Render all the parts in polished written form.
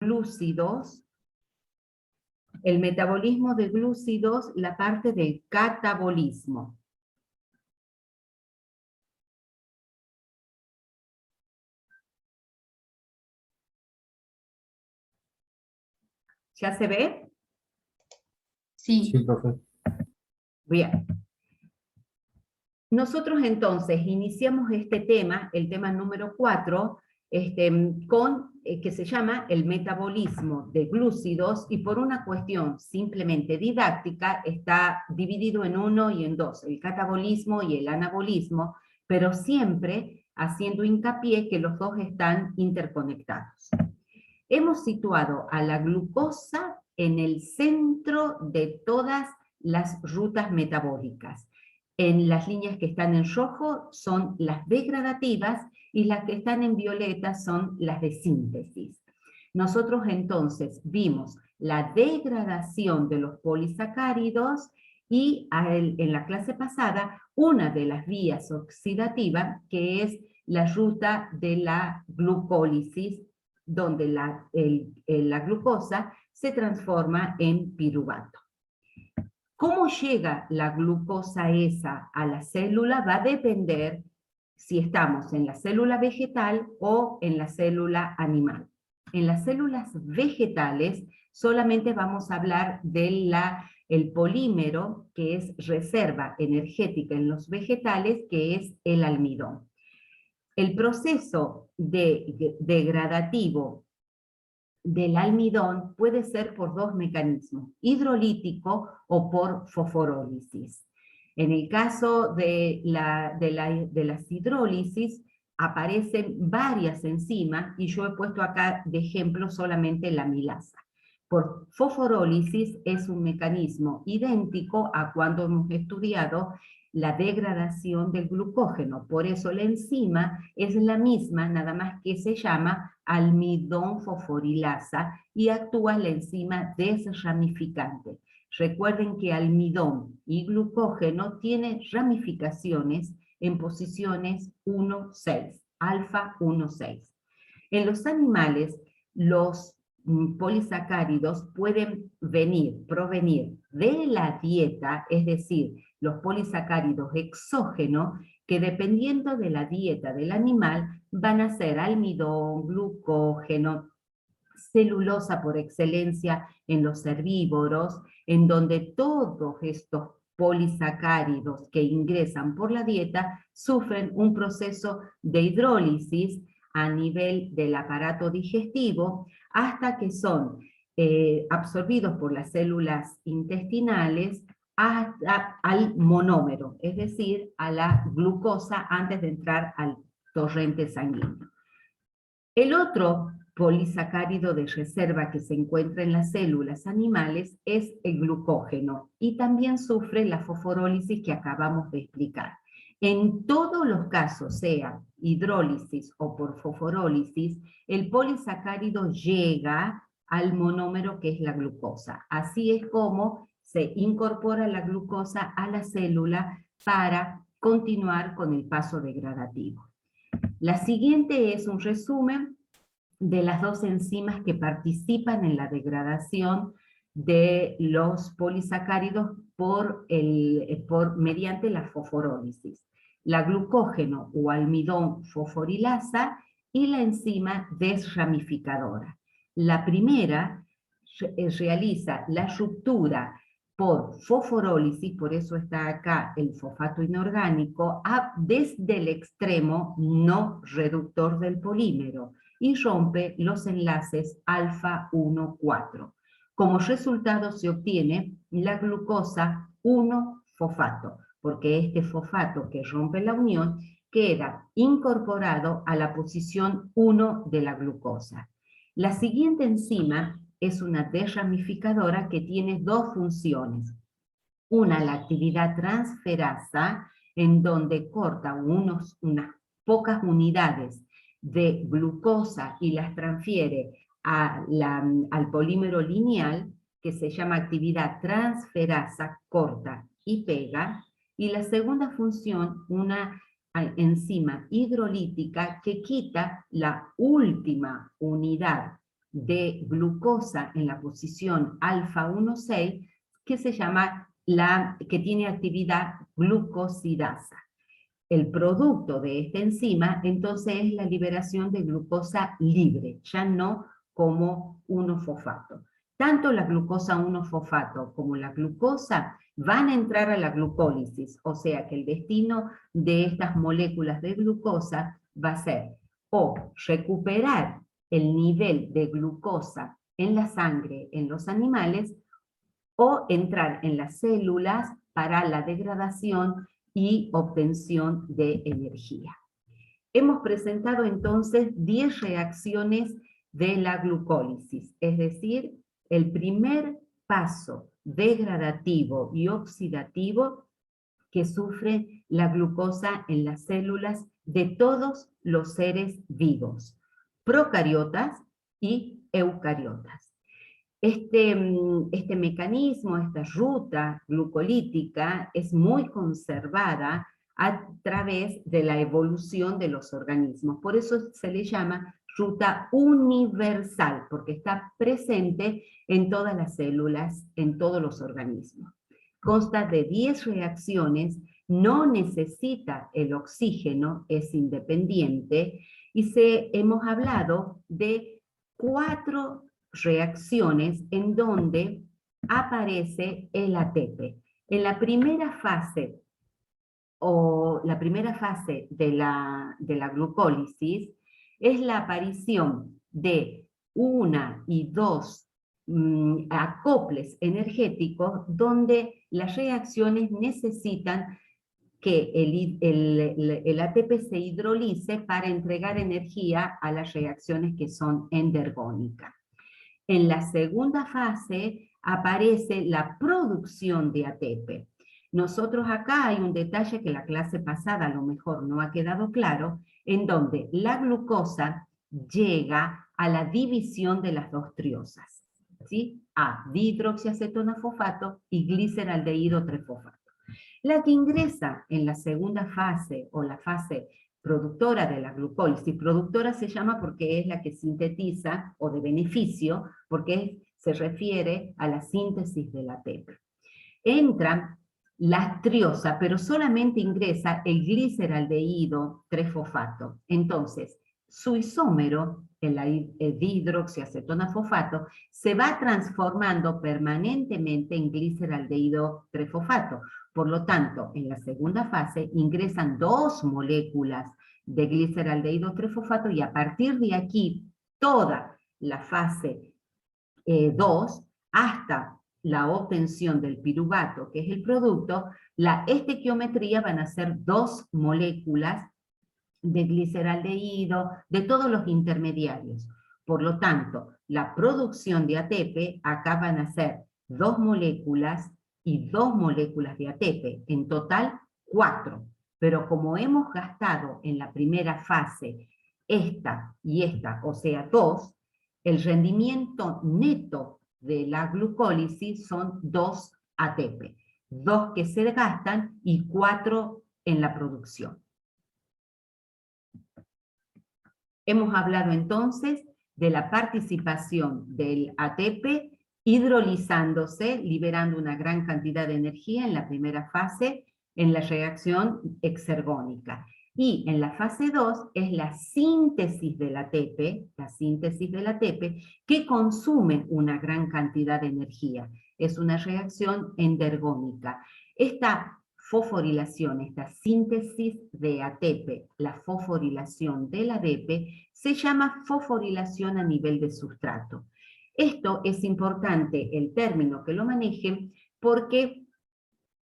glúcidos, el metabolismo de glúcidos, la parte del catabolismo. ¿Ya se ve? Sí. Sí, profe. Bien. Nosotros entonces iniciamos este tema, el tema número 4, que se llama el metabolismo de glúcidos, y por una cuestión simplemente didáctica está dividido en 1 y en 2, el catabolismo y el anabolismo, pero siempre haciendo hincapié que los dos están interconectados. Hemos situado a la glucosa en el centro de todas las rutas metabólicas. En las líneas que están en rojo son las degradativas y las que están en violeta son las de síntesis. Nosotros entonces vimos la degradación de los polisacáridos y en la clase pasada una de las vías oxidativas, que es la ruta de la glucólisis, donde la glucosa se transforma en piruvato. ¿Cómo llega la glucosa esa a la célula? Va a depender si estamos en la célula vegetal o en la célula animal. En las células vegetales solamente vamos a hablar del polímero, que es reserva energética en los vegetales, que es el almidón. El proceso degradativo del almidón puede ser por dos mecanismos, hidrolítico o por fosforólisis. En el caso de las hidrólisis aparecen varias enzimas y yo he puesto acá de ejemplo solamente la amilasa. Por fosforólisis es un mecanismo idéntico a cuando hemos estudiado la degradación del glucógeno. Por eso la enzima es la misma, nada más que se llama almidón fosforilasa y actúa la enzima desramificante. Recuerden que almidón y glucógeno tienen ramificaciones en posiciones 1,6, alfa 1,6. En los animales, los polisacáridos pueden provenir de la dieta, es decir, los polisacáridos exógenos, que dependiendo de la dieta del animal van a ser almidón, glucógeno, celulosa por excelencia en los herbívoros, en donde todos estos polisacáridos que ingresan por la dieta sufren un proceso de hidrólisis a nivel del aparato digestivo hasta que son absorbidos por las células intestinales al monómero, es decir, a la glucosa antes de entrar al torrente sanguíneo. El otro polisacárido de reserva que se encuentra en las células animales es el glucógeno y también sufre la fosforólisis que acabamos de explicar. En todos los casos, sea hidrólisis o por fosforólisis, el polisacárido llega al monómero que es la glucosa. Así es como se incorpora la glucosa a la célula para continuar con el paso degradativo. La siguiente es un resumen de las dos enzimas que participan en la degradación de los polisacáridos mediante la fosforólisis. La glucógeno o almidón fosforilasa y la enzima desramificadora. La primera realiza la ruptura por fosforólisis, por eso está acá el fosfato inorgánico, desde el extremo no reductor del polímero y rompe los enlaces alfa 1,4. Como resultado se obtiene la glucosa 1-fosfato, porque este fosfato que rompe la unión queda incorporado a la posición 1 de la glucosa. La siguiente enzima es una desramificadora que tiene dos funciones. Una, la actividad transferasa, en donde corta unas pocas unidades de glucosa y las transfiere al polímero lineal, que se llama actividad transferasa, corta y pega. Y la segunda función, una enzima hidrolítica que quita la última unidad de glucosa en la posición alfa 1,6 que se llama que tiene actividad glucosidasa. El producto de esta enzima, entonces, es la liberación de glucosa libre, ya no como 1-fosfato. Tanto la glucosa 1-fosfato como la glucosa van a entrar a la glucólisis, o sea que el destino de estas moléculas de glucosa va a ser o recuperar el nivel de glucosa en la sangre en los animales, o entrar en las células para la degradación y obtención de energía. Hemos presentado entonces 10 reacciones de la glucólisis, es decir, el primer paso degradativo y oxidativo que sufre la glucosa en las células de todos los seres vivos, procariotas y eucariotas. Este mecanismo, esta ruta glucolítica es muy conservada a través de la evolución de los organismos. Por eso se le llama ruta universal, porque está presente en todas las células, en todos los organismos. Consta de 10 reacciones, no necesita el oxígeno, es independiente, y hemos hablado de 4 reacciones en donde aparece el ATP. En la primera fase, de la glucólisis, es la aparición de 1 y 2 acoples energéticos donde las reacciones necesitan que el ATP se hidrolice para entregar energía a las reacciones que son endergónicas. En la segunda fase aparece la producción de ATP. Nosotros acá hay un detalle que la clase pasada a lo mejor no ha quedado claro, en donde la glucosa llega a la división de las dos triosas, ¿sí? A dihidroxiacetono-fosfato y gliceraldehído 3-fosfato. La que ingresa en la segunda fase o la fase productora de la glucólisis, productora se llama porque es la que sintetiza, o de beneficio, porque se refiere a la síntesis del ATP. Entra la triosa, pero solamente ingresa el gliceraldehído 3-fosfato. Entonces, su isómero, el dihidroxiacetono-fosfato, se va transformando permanentemente en gliceraldehído 3-fosfato. Por lo tanto, en la segunda fase ingresan 2 moléculas de gliceraldehído 3-fosfato y a partir de aquí, toda la fase 2, hasta la obtención del piruvato, que es el producto, la estequiometría van a ser 2 moléculas de gliceraldehído, de todos los intermediarios. Por lo tanto, la producción de ATP acá van a ser 2 moléculas y 2 moléculas de ATP, en total 4. Pero como hemos gastado en la primera fase esta y esta, o sea 2, el rendimiento neto de la glucólisis son 2 ATP, 2 que se gastan y 4 en la producción. Hemos hablado entonces de la participación del ATP hidrolizándose, liberando una gran cantidad de energía en la primera fase, en la reacción exergónica. Y en la fase 2 es la síntesis del ATP, que consume una gran cantidad de energía. Es una reacción endergónica. Esta fosforilación, esta síntesis de ATP, la fosforilación del ADP, se llama fosforilación a nivel de sustrato. Esto es importante, el término que lo manejen, porque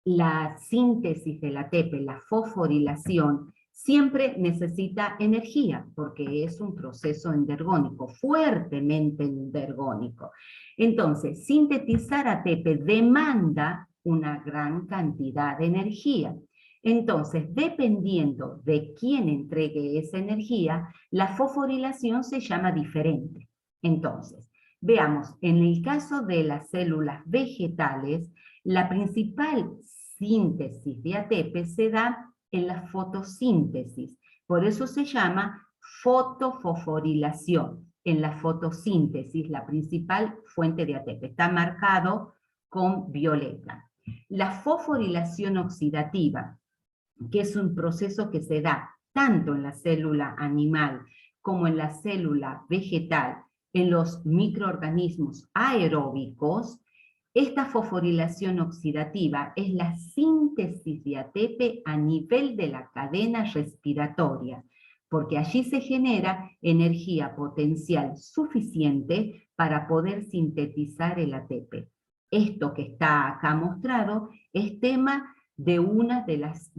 la síntesis del ATP, la fosforilación, siempre necesita energía, porque es un proceso endergónico, fuertemente endergónico. Entonces, sintetizar ATP demanda una gran cantidad de energía. Entonces, dependiendo de quién entregue esa energía, la fosforilación se llama diferente. Entonces, veamos, en el caso de las células vegetales, la principal síntesis de ATP se da en la fotosíntesis. Por eso se llama fotofosforilación. en la fotosíntesis, la principal fuente de ATP. Está marcado con violeta. La fosforilación oxidativa, que es un proceso que se da tanto en la célula animal como en la célula vegetal, en los microorganismos aeróbicos, esta fosforilación oxidativa es la síntesis de ATP a nivel de la cadena respiratoria, porque allí se genera energía potencial suficiente para poder sintetizar el ATP. Esto que está acá mostrado es tema de una de las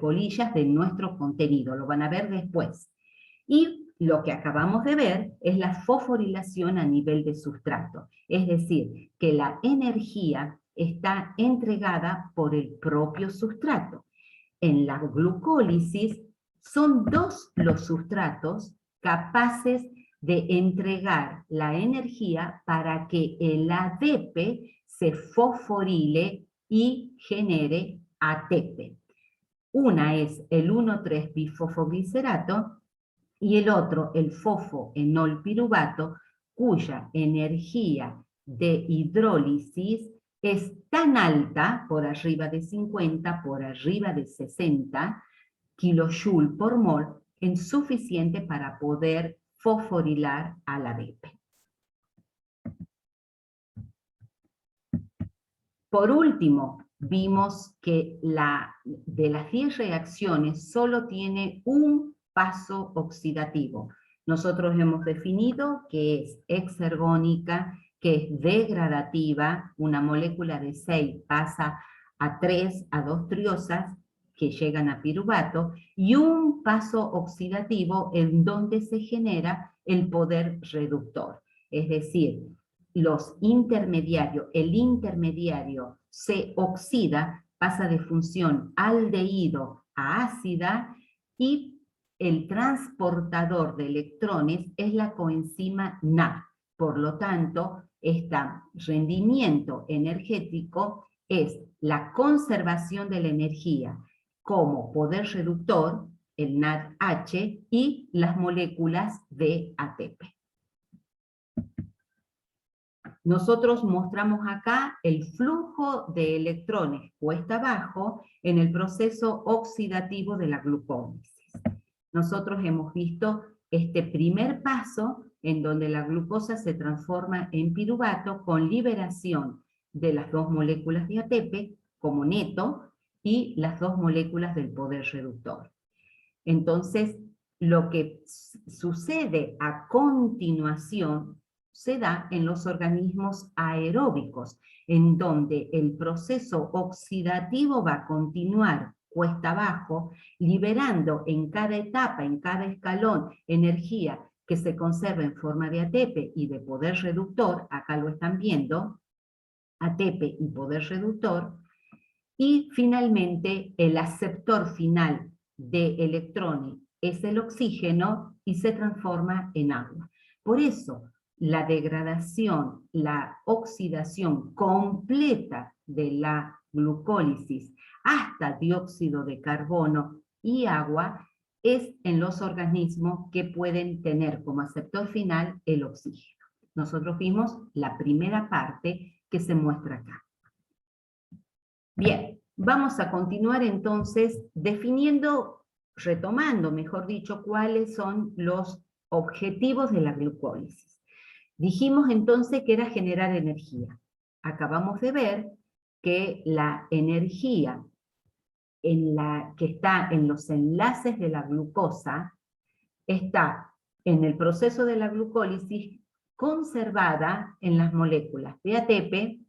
bolillas de nuestro contenido, lo van a ver después. Y lo que acabamos de ver es la fosforilación a nivel de sustrato, es decir, que la energía está entregada por el propio sustrato. En la glucólisis son dos los sustratos capaces de entregar la energía para que el ADP se fosforile y genere ATP. Una es el 1,3-bifosfoglicerato y el otro, el fosfoenolpiruvato, cuya energía de hidrólisis es tan alta, por arriba de 50, por arriba de 60 kilojoule por mol, es suficiente para poder fosforilar al ADP. Por último, vimos que de las 10 reacciones solo tiene un paso oxidativo. Nosotros hemos definido que es exergónica, que es degradativa, una molécula de 6 pasa a 3, a 2 triosas, que llegan a piruvato, y un paso oxidativo en donde se genera el poder reductor. Es decir, el intermediario se oxida, pasa de función aldehído a ácida, y el transportador de electrones es la coenzima NAD. Por lo tanto, este rendimiento energético es la conservación de la energía como poder reductor, el NADH, y las moléculas de ATP. Nosotros mostramos acá el flujo de electrones cuesta abajo en el proceso oxidativo de la glucólisis. Nosotros hemos visto este primer paso en donde la glucosa se transforma en piruvato con liberación de las dos moléculas de ATP como neto y las dos moléculas del poder reductor. Entonces, lo que sucede a continuación se da en los organismos aeróbicos, en donde el proceso oxidativo va a continuar cuesta abajo, liberando en cada etapa, en cada escalón, energía que se conserva en forma de ATP y de poder reductor, acá lo están viendo, ATP y poder reductor, y finalmente el aceptor final de electrones es el oxígeno y se transforma en agua. Por eso, la degradación, la oxidación completa de la glucólisis hasta dióxido de carbono y agua es en los organismos que pueden tener como aceptor final el oxígeno. Nosotros vimos la primera parte que se muestra acá. Bien, vamos a continuar entonces definiendo, retomando, mejor dicho, cuáles son los objetivos de la glucólisis. Dijimos entonces que era generar energía. Acabamos de ver que la energía que está en los enlaces de la glucosa está en el proceso de la glucólisis conservada en las moléculas de ATP,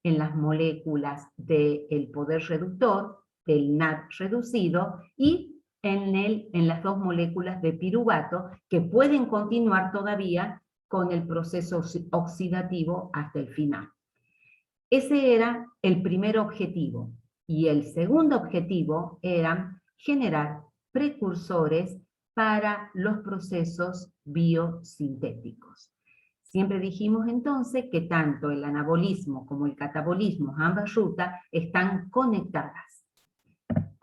en las moléculas del poder reductor, del NAD reducido, y en las dos moléculas de piruvato, que pueden continuar todavía con el proceso oxidativo hasta el final. Ese era el primer objetivo. Y el segundo objetivo era generar precursores para los procesos biosintéticos. Siempre dijimos entonces que tanto el anabolismo como el catabolismo, ambas rutas, están conectadas.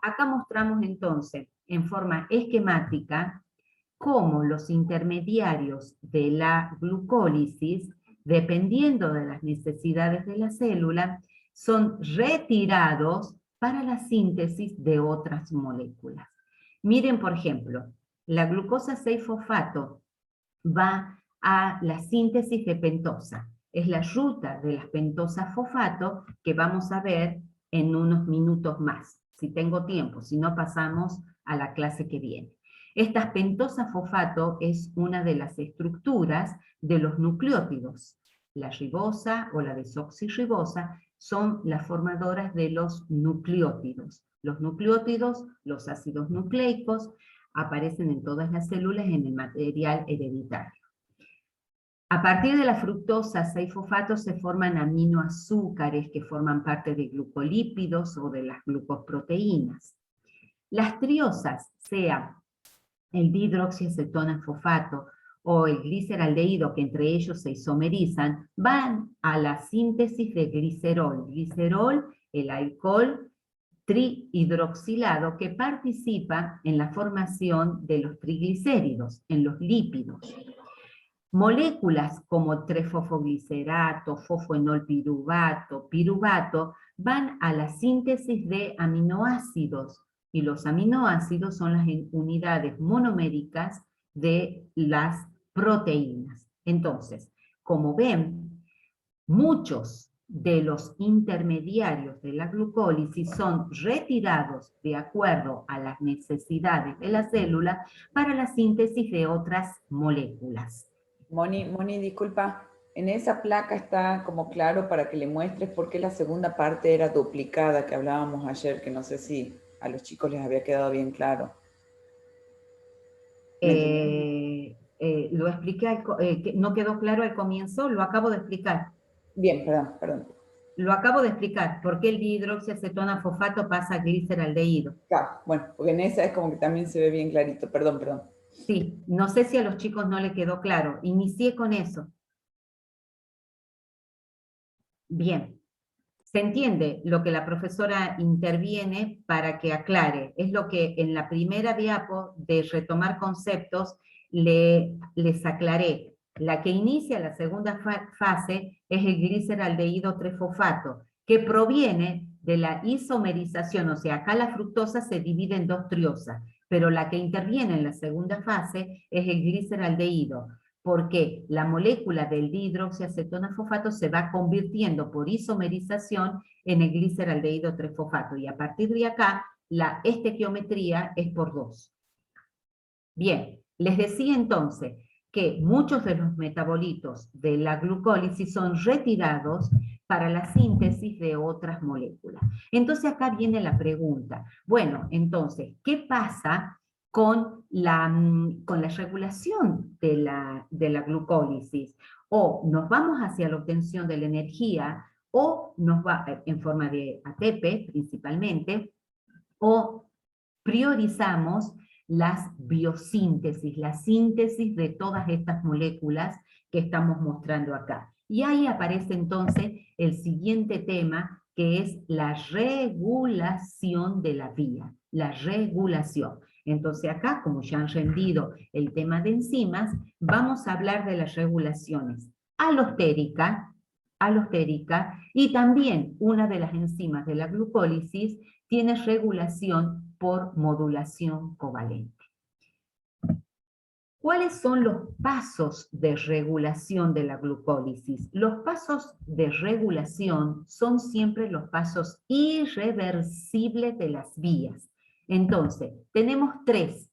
Acá mostramos entonces, en forma esquemática, cómo los intermediarios de la glucólisis, dependiendo de las necesidades de la célula, son retirados para la síntesis de otras moléculas. Miren, por ejemplo, la glucosa 6-fosfato va a la síntesis de pentosa. Es la ruta de las pentosas fosfato que vamos a ver en unos minutos más, si tengo tiempo, si no pasamos a la clase que viene. Esta pentosa fosfato es una de las estructuras de los nucleótidos. La ribosa o la desoxirribosa son las formadoras de los nucleótidos. Los nucleótidos, los ácidos nucleicos, aparecen en todas las células en el material hereditario. A partir de la fructosa 6-fosfato se forman aminoazúcares que forman parte de glucolípidos o de las glucoproteínas. Las triosas, sea el dihidroxiacetona-fosfato o el gliceraldehído, que entre ellos se isomerizan, van a la síntesis de glicerol. Glicerol, el alcohol trihidroxilado que participa en la formación de los triglicéridos, en los lípidos. Moléculas como trefosfoglicerato, fosfoenolpiruvato, piruvato, van a la síntesis de aminoácidos, y los aminoácidos son las unidades monoméricas de las proteínas. Entonces, como ven, muchos de los intermediarios de la glucólisis son retirados de acuerdo a las necesidades de la célula para la síntesis de otras moléculas. Moni, disculpa, en esa placa está como claro para que le muestres por qué la segunda parte era duplicada que hablábamos ayer, que no sé si a los chicos les había quedado bien claro. Lo expliqué, no quedó claro al comienzo, lo acabo de explicar. Bien, perdón. Lo acabo de explicar, por qué el dihidroxiacetona-fosfato pasa a gliceraldehído. Claro, bueno, porque en esa es como que también se ve bien clarito, perdón. Sí, no sé si a los chicos no le quedó claro. Inicié con eso. Bien. Se entiende lo que la profesora interviene para que aclare. Es lo que en la primera diapo de retomar conceptos les aclaré. La que inicia la segunda fase es el gliceraldehído 3-fosfato, que proviene de la isomerización, o sea, acá la fructosa se divide en dos triosas, pero la que interviene en la segunda fase es el gliceraldehído, porque la molécula del dihidroxiacetona-fosfato se va convirtiendo por isomerización en el gliceraldehído 3-fosfato, y a partir de acá la estequiometría es por 2. Bien, les decía entonces que muchos de los metabolitos de la glucólisis son retirados para la síntesis de otras moléculas. Entonces acá viene la pregunta, bueno, entonces, ¿qué pasa con la regulación de la glucólisis? O nos vamos hacia la obtención de la energía, o nos va en forma de ATP principalmente, o priorizamos las biosíntesis, la síntesis de todas estas moléculas que estamos mostrando acá. Y ahí aparece entonces el siguiente tema, que es la regulación de la vía, la regulación. Entonces acá, como ya han rendido el tema de enzimas, vamos a hablar de las regulaciones alostérica, y también una de las enzimas de la glucólisis tiene regulación por modulación covalente. ¿Cuáles son los pasos de regulación de la glucólisis? Los pasos de regulación son siempre los pasos irreversibles de las vías. Entonces, tenemos 3.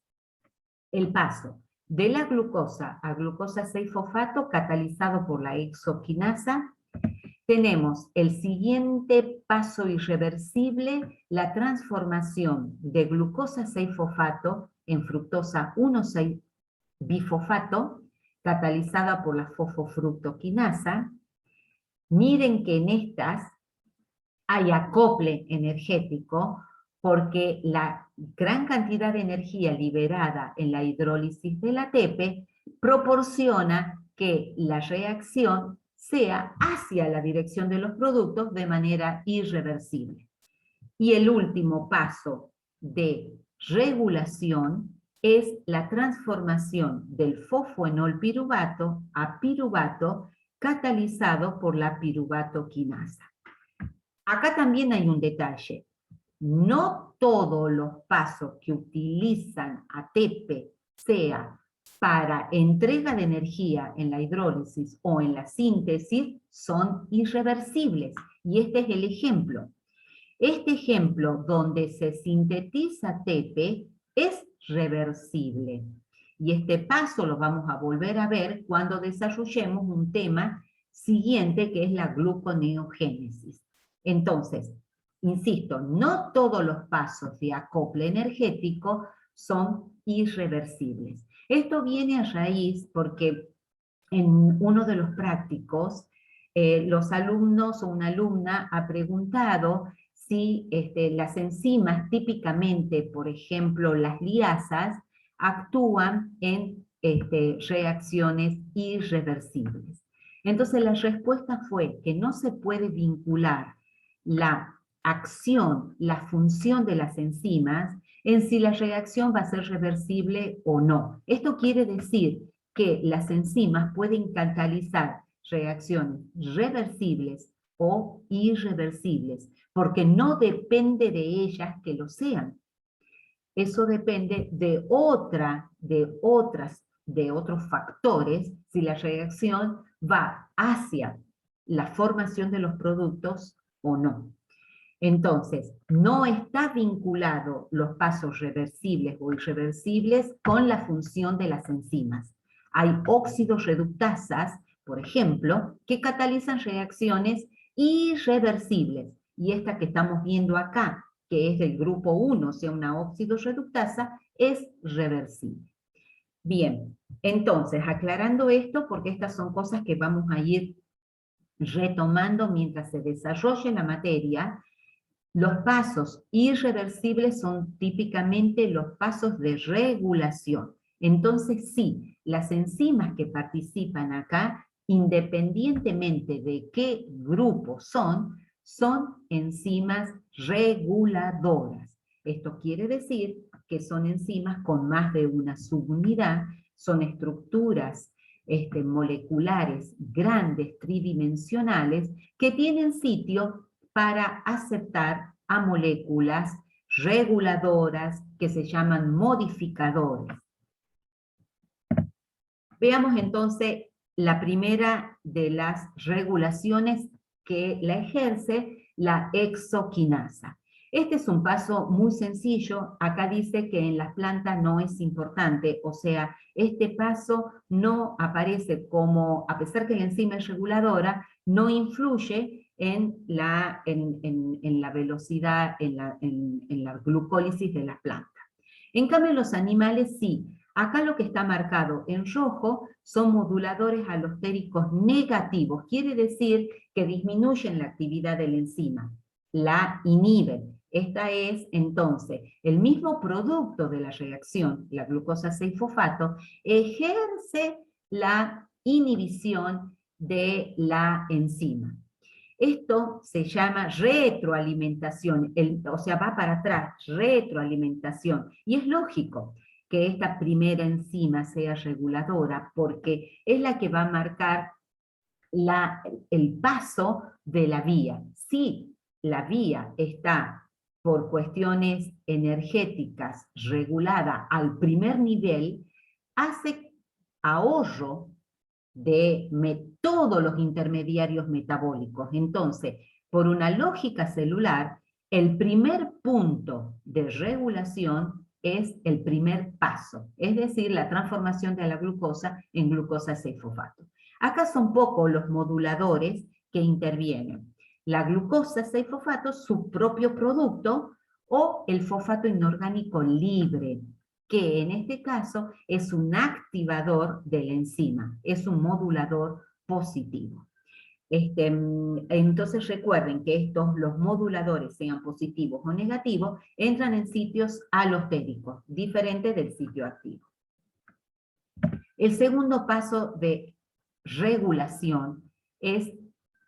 El paso de la glucosa a glucosa 6-fosfato catalizado por la hexoquinasa. Tenemos el siguiente paso irreversible, la transformación de glucosa 6-fosfato en fructosa 1,6-bifosfato, catalizada por la fosfofructoquinasa. Miren que en estas hay acople energético, porque la gran cantidad de energía liberada en la hidrólisis del ATP proporciona que la reacción sea hacia la dirección de los productos de manera irreversible. Y el último paso de regulación es la transformación del fosfoenol piruvato a piruvato catalizado por la piruvato quinasa. Acá también hay un detalle. No todos los pasos que utilizan ATP, sea para entrega de energía en la hidrólisis o en la síntesis, son irreversibles. Y este es el ejemplo. Este ejemplo donde se sintetiza ATP es reversible. Y este paso lo vamos a volver a ver cuando desarrollemos un tema siguiente que es la gluconeogénesis. Entonces, insisto, no todos los pasos de acople energético son irreversibles. Esto viene a raíz porque en uno de los prácticos, los alumnos o una alumna ha preguntado si las enzimas típicamente, por ejemplo, las liasas, actúan en reacciones irreversibles. Entonces la respuesta fue que no se puede vincular la acción, la función de las enzimas en si la reacción va a ser reversible o no. Esto quiere decir que las enzimas pueden catalizar reacciones reversibles o irreversibles, porque no depende de ellas que lo sean. Eso depende de otros factores, si la reacción va hacia la formación de los productos o no. Entonces, no está vinculado los pasos reversibles o irreversibles con la función de las enzimas. Hay óxidos reductasas, por ejemplo, que catalizan reacciones irreversibles. Y esta que estamos viendo acá, que es del grupo 1, o sea, una óxido reductasa, es reversible. Bien, entonces, aclarando esto, porque estas son cosas que vamos a ir retomando mientras se desarrolle la materia. Los pasos irreversibles son típicamente los pasos de regulación. Entonces, sí, las enzimas que participan acá, independientemente de qué grupo son enzimas reguladoras. Esto quiere decir que son enzimas con más de una subunidad, son estructuras moleculares grandes, tridimensionales, que tienen sitio para aceptar a moléculas reguladoras que se llaman modificadores. Veamos entonces la primera de las regulaciones que la ejerce la exoquinasa. Este es un paso muy sencillo. Acá dice que en las plantas no es importante, o sea, este paso no aparece como, a pesar que la enzima es reguladora, no influye en la velocidad, en la glucólisis de las plantas. En cambio, en los animales sí. Acá lo que está marcado en rojo son moduladores alostéricos negativos. Quiere decir que disminuyen la actividad de la enzima, la inhiben. Esta es, entonces, el mismo producto de la reacción, la glucosa 6-fosfato, ejerce la inhibición de la enzima. Esto se llama retroalimentación, o sea, va para atrás, retroalimentación. Y es lógico que esta primera enzima sea reguladora, porque es la que va a marcar el paso de la vía. Si la vía está por cuestiones energéticas regulada al primer nivel, hace ahorro de todos los intermediarios metabólicos. Entonces, por una lógica celular, el primer punto de regulación es el primer paso, es decir, la transformación de la glucosa en glucosa 6-fosfato. Acá son pocos los moduladores que intervienen. La glucosa 6-fosfato, su propio producto, o el fosfato inorgánico libre, que en este caso es un activador de la enzima, es un modulador positivo. Entonces recuerden que los moduladores, sean positivos o negativos, entran en sitios alostéricos, diferentes del sitio activo. El segundo paso de regulación es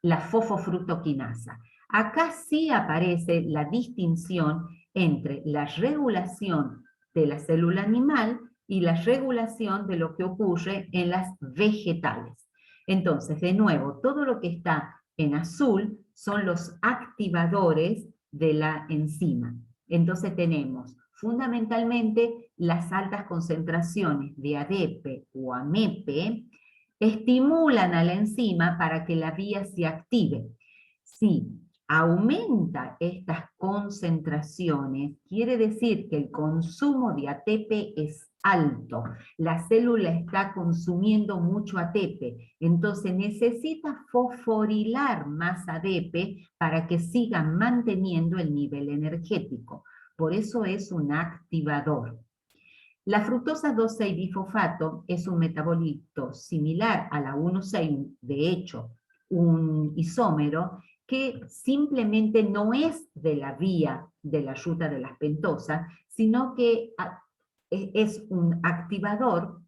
la fosfofructoquinasa. Acá sí aparece la distinción entre la regulación de la célula animal y la regulación de lo que ocurre en las vegetales. Entonces, de nuevo, todo lo que está en azul son los activadores de la enzima. Entonces tenemos fundamentalmente las altas concentraciones de ADP o AMP estimulan a la enzima para que la vía se active. Si aumenta estas concentraciones, quiere decir que el consumo de ATP es alto. La célula está consumiendo mucho ATP, entonces necesita fosforilar más ADP para que siga manteniendo el nivel energético. Por eso es un activador. La fructosa 2,6-bifosfato es un metabolito similar a la 1,6, de hecho, un isómero que simplemente no es de la vía de la ruta de las pentosas, sino que es un activador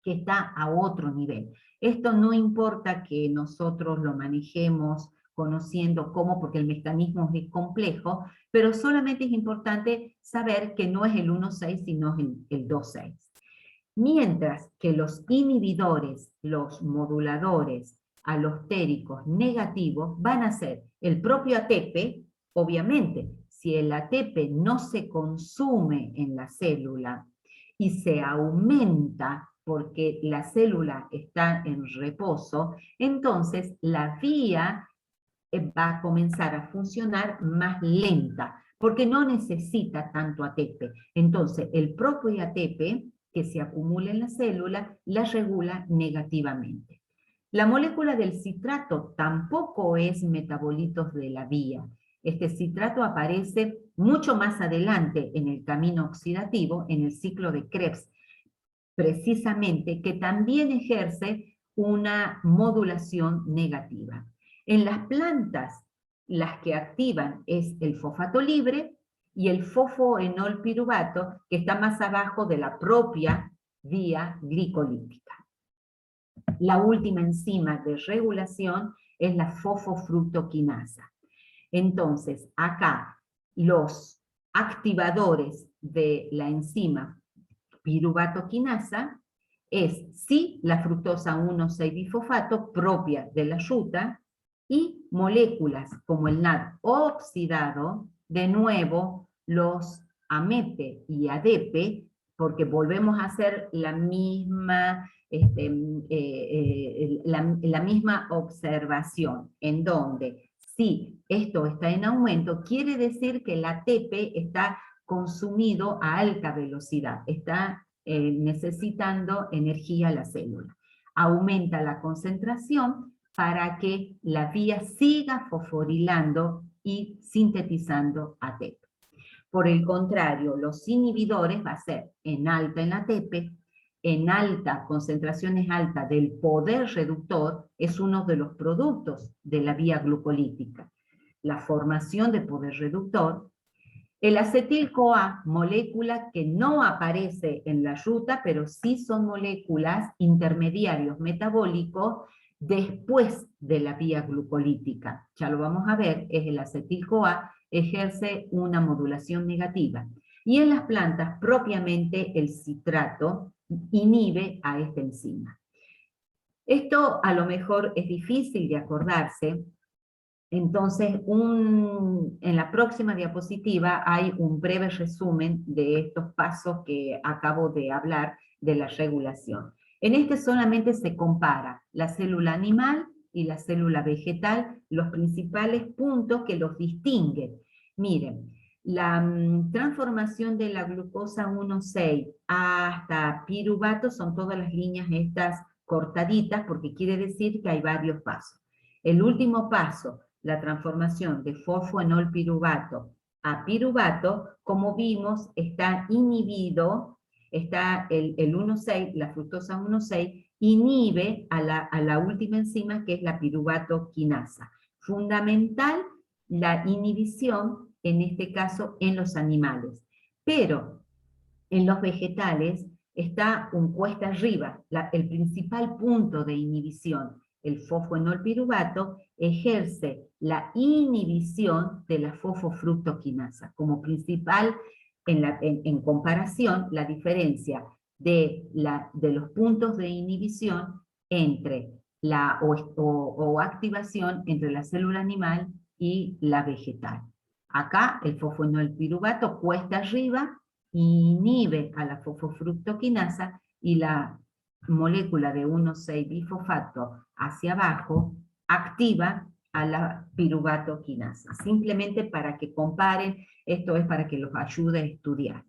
que está a otro nivel. Esto no importa que nosotros lo manejemos conociendo cómo, porque el mecanismo es complejo, pero solamente es importante saber que no es el 1,6, sino el 2,6. Mientras que los inhibidores, los moduladores alostéricos negativos van a ser el propio ATP, obviamente, si el ATP no se consume en la célula y se aumenta porque la célula está en reposo, entonces la vía va a comenzar a funcionar más lenta, porque no necesita tanto ATP. Entonces, el propio ATP que se acumula en la célula la regula negativamente. La molécula del citrato tampoco es metabolitos de la vía. Este citrato aparece mucho más adelante en el camino oxidativo, en el ciclo de Krebs, precisamente, que también ejerce una modulación negativa. En las plantas, las que activan es el fosfato libre y el fosfoenolpiruvato, que está más abajo de la propia vía glicolítica. La última enzima de regulación es la fosfofructoquinasa. Entonces, acá los activadores de la enzima piruvatoquinasa es sí la fructosa 1,6-bifosfato propia de la ruta y moléculas como el NAD oxidado, de nuevo los AMP y ADP, porque volvemos a hacer la misma, la misma observación, en donde si esto está en aumento, quiere decir que el ATP está consumido a alta velocidad, está necesitando energía la célula. Aumenta la concentración para que la vía siga fosforilando y sintetizando ATP. Por el contrario, los inhibidores va a ser en alta en ATP, en alta, concentraciones altas del poder reductor, es uno de los productos de la vía glucolítica. La formación de poder reductor. El acetil-CoA, molécula que no aparece en la ruta, pero sí son moléculas intermediarios metabólicos después de la vía glucolítica. Ya lo vamos a ver, es el acetil-CoA, ejerce una modulación negativa. Y en las plantas, propiamente el citrato inhibe a esta enzima. Esto a lo mejor es difícil de acordarse. Entonces, en la próxima diapositiva hay un breve resumen de estos pasos que acabo de hablar de la regulación. En este solamente se compara la célula animal y la célula vegetal, los principales puntos que los distinguen. Miren, la transformación de la glucosa 1,6 hasta piruvato son todas las líneas estas cortaditas porque quiere decir que hay varios pasos. El último paso, la transformación de fosfoenolpiruvato a piruvato, como vimos, está inhibido, está el 1,6, la fructosa 1,6, inhibe a la última enzima que es la piruvatoquinasa. Fundamental la inhibición, en este caso, en los animales. Pero en los vegetales está un cuesta arriba, el principal punto de inhibición. El fosfoenolpiruvato ejerce la inhibición de la fosfofructoquinasa como principal en comparación, la diferencia de los puntos de inhibición entre o activación entre la célula animal y la vegetal. Acá el fosfonolpiruvato cuesta arriba, inhibe a la fosfofructoquinasa y la molécula de 1,6-bifosfato hacia abajo activa a la piruvatoquinasa. Simplemente para que comparen, esto es para que los ayude a estudiar.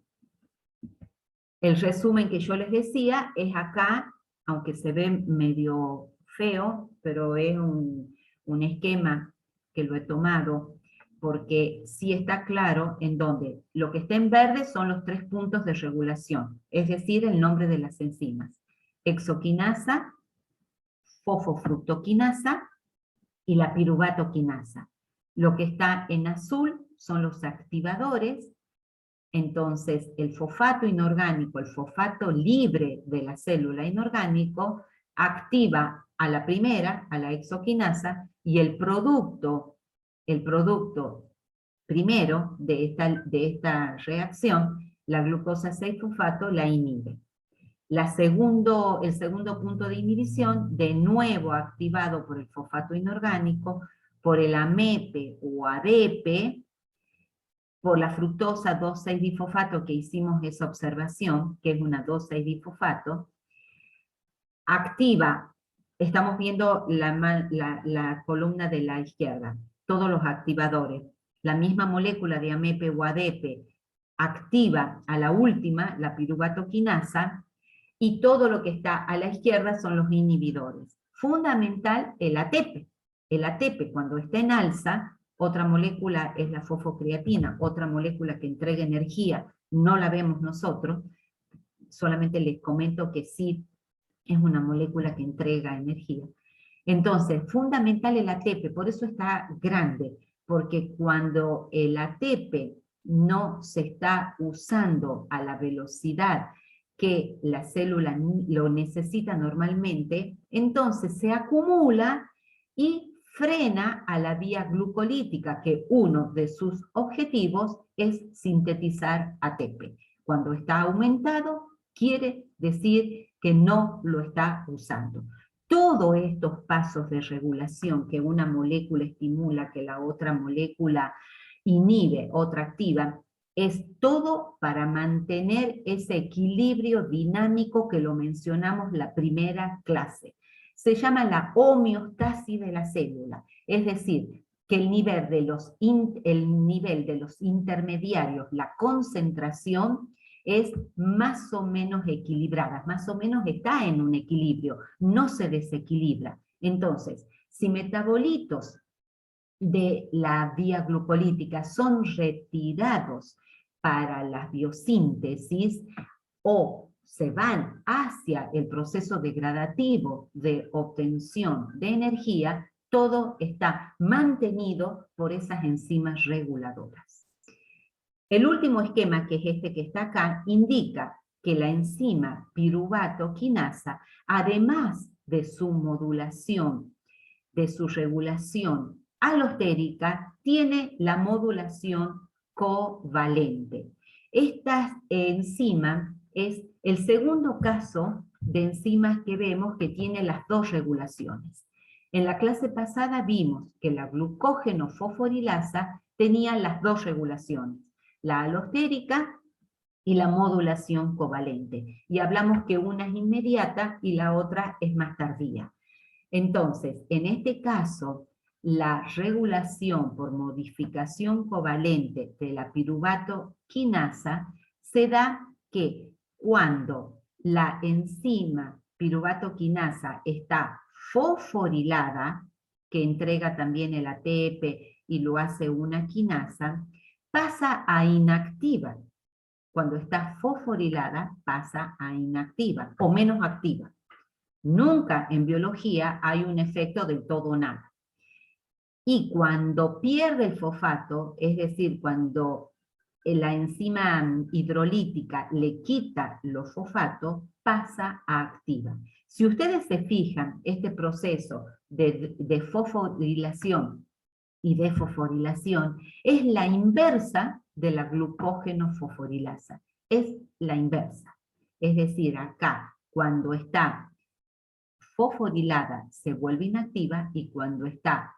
El resumen que yo les decía es acá, aunque se ve medio feo, pero es un esquema que lo he tomado, porque sí está claro en donde lo que está en verde son los 3 puntos de regulación, es decir, el nombre de las enzimas: hexoquinasa, fosfofructoquinasa y la piruvatoquinasa. Lo que está en azul son los activadores. Entonces, el fosfato inorgánico, el fosfato libre de la célula inorgánico, activa a la primera, a la hexoquinasa, y el producto primero de esta reacción, la glucosa 6-fosfato, la inhibe. El segundo punto de inhibición, de nuevo activado por el fosfato inorgánico, por el AMEP o ADP, por la fructosa 2,6-difosfato, que hicimos esa observación, que es una 2,6-difosfato, activa, estamos viendo la columna de la izquierda, todos los activadores. La misma molécula de AMEP o ADP activa a la última, la piruvatoquinasa, y todo lo que está a la izquierda son los inhibidores. Fundamental el ATP. El ATP, cuando está en alza, otra molécula es la fosfocreatina, otra molécula que entrega energía, no la vemos nosotros, solamente les comento que sí es una molécula que entrega energía. Entonces, fundamental el ATP, por eso está grande, porque cuando el ATP no se está usando a la velocidad que la célula lo necesita normalmente, entonces se acumula y frena a la vía glucolítica, que uno de sus objetivos es sintetizar ATP. Cuando está aumentado, quiere decir que no lo está usando. Todos estos pasos de regulación que una molécula estimula, que la otra molécula inhibe, otra activa, es todo para mantener ese equilibrio dinámico que lo mencionamos la primera clase. Se llama la homeostasis de la célula, es decir, que el nivel de los intermediarios, la concentración, es más o menos equilibrada, más o menos está en un equilibrio, no se desequilibra. Entonces, si metabolitos de la vía glucolítica son retirados para la biosíntesis o se van hacia el proceso degradativo de obtención de energía, todo está mantenido por esas enzimas reguladoras. El último esquema, que es este que está acá, indica que la enzima piruvatoquinasa, además de su modulación, de su regulación alostérica, tiene la modulación covalente. Esta enzima es el segundo caso de enzimas que vemos que tiene las dos regulaciones. En la clase pasada vimos que la glucógeno fosforilasa tenía las dos regulaciones, la alostérica y la modulación covalente. Y hablamos que una es inmediata y la otra es más tardía. Entonces, en este caso, la regulación por modificación covalente de la piruvatoquinasa se da que cuando la enzima piruvatoquinasa está fosforilada, que entrega también el ATP y lo hace una quinasa, pasa a inactiva. Cuando está fosforilada, pasa a inactiva o menos activa. Nunca en biología hay un efecto del todo o nada. Y cuando pierde el fosfato, es decir, cuando la enzima hidrolítica le quita los fosfatos, pasa a activa. Si ustedes se fijan, este proceso de fosforilación y desfosforilación es la inversa de la glucógeno-fosforilasa. Es la inversa. Es decir, acá, cuando está fosforilada se vuelve inactiva y cuando está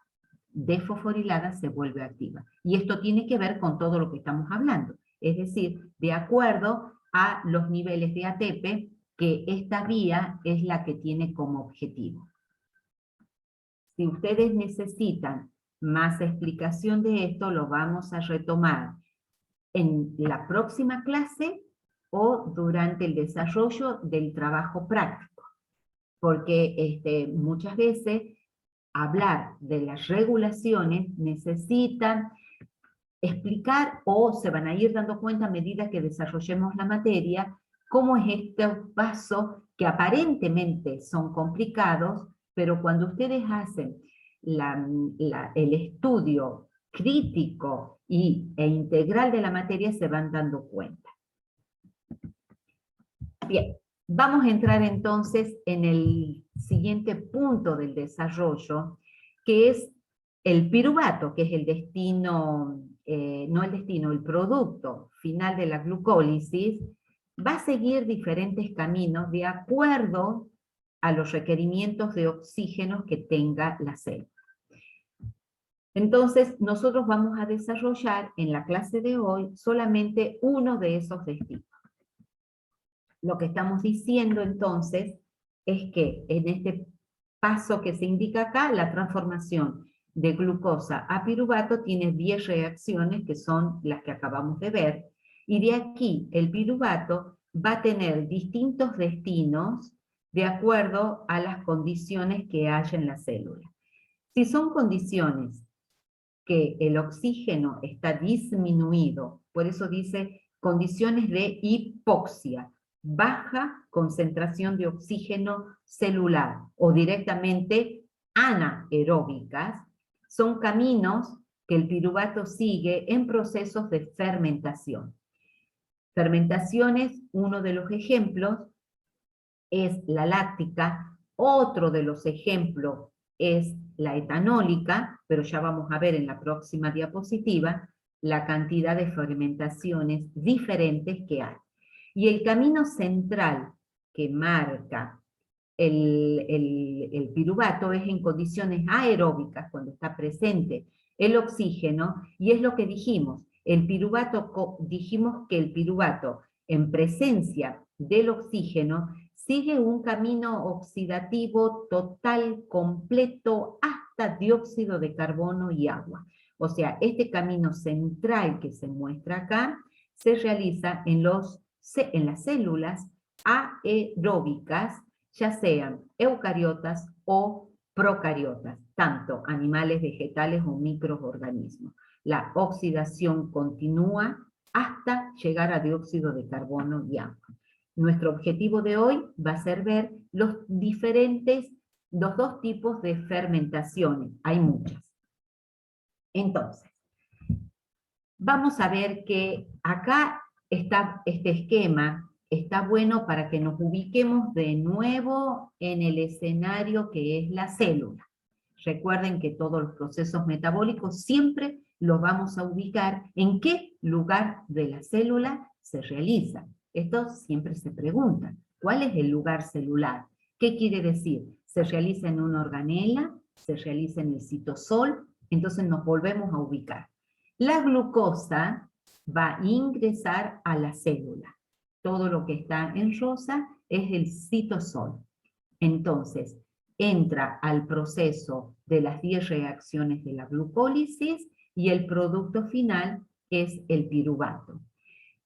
desfosforilada se vuelve activa. Y esto tiene que ver con todo lo que estamos hablando. Es decir, de acuerdo a los niveles de ATP que esta vía es la que tiene como objetivo. Si ustedes necesitan más explicación de esto, lo vamos a retomar en la próxima clase o durante el desarrollo del trabajo práctico. Porque muchas veces hablar de las regulaciones necesitan explicar o se van a ir dando cuenta a medida que desarrollemos la materia cómo es este paso que aparentemente son complicados, pero cuando ustedes hacen el estudio crítico e integral de la materia se van dando cuenta. Bien, vamos a entrar entonces en el siguiente punto del desarrollo, que es el piruvato, que es el destino, no el destino, el producto final de la glucólisis, va a seguir diferentes caminos de acuerdo a los requerimientos de oxígeno que tenga la célula. Entonces, nosotros vamos a desarrollar en la clase de hoy solamente uno de esos destinos. Lo que estamos diciendo entonces es que en este paso que se indica acá, la transformación de glucosa a piruvato tiene 10 reacciones que son las que acabamos de ver, y de aquí el piruvato va a tener distintos destinos de acuerdo a las condiciones que haya en la célula. Si son condiciones que el oxígeno está disminuido, por eso dice condiciones de hipoxia, baja concentración de oxígeno celular o directamente anaeróbicas, son caminos que el piruvato sigue en procesos de fermentación. Fermentaciones, uno de los ejemplos es la láctica, otro de los ejemplos es la etanólica, pero ya vamos a ver en la próxima diapositiva la cantidad de fermentaciones diferentes que hay. Y el camino central que marca el piruvato es en condiciones aeróbicas, cuando está presente el oxígeno, y es lo que dijimos, dijimos que el piruvato en presencia del oxígeno sigue un camino oxidativo total, completo, hasta dióxido de carbono y agua. O sea, este camino central que se muestra acá se realiza en las células aeróbicas, ya sean eucariotas o procariotas, tanto animales, vegetales o microorganismos. La oxidación continúa hasta llegar a dióxido de carbono y agua. Nuestro objetivo de hoy va a ser ver los dos tipos de fermentaciones. Hay muchas. Entonces, vamos a ver que acá está este esquema, está bueno para que nos ubiquemos de nuevo en el escenario que es la célula. Recuerden que todos los procesos metabólicos siempre los vamos a ubicar en qué lugar de la célula se realiza. Esto siempre se pregunta, ¿cuál es el lugar celular? ¿Qué quiere decir? ¿Se realiza en una organela? ¿Se realiza en el citosol? Entonces nos volvemos a ubicar. La glucosa va a ingresar a la célula. Todo lo que está en rosa es el citosol. Entonces, entra al proceso de las 10 reacciones de la glucólisis y el producto final es el piruvato.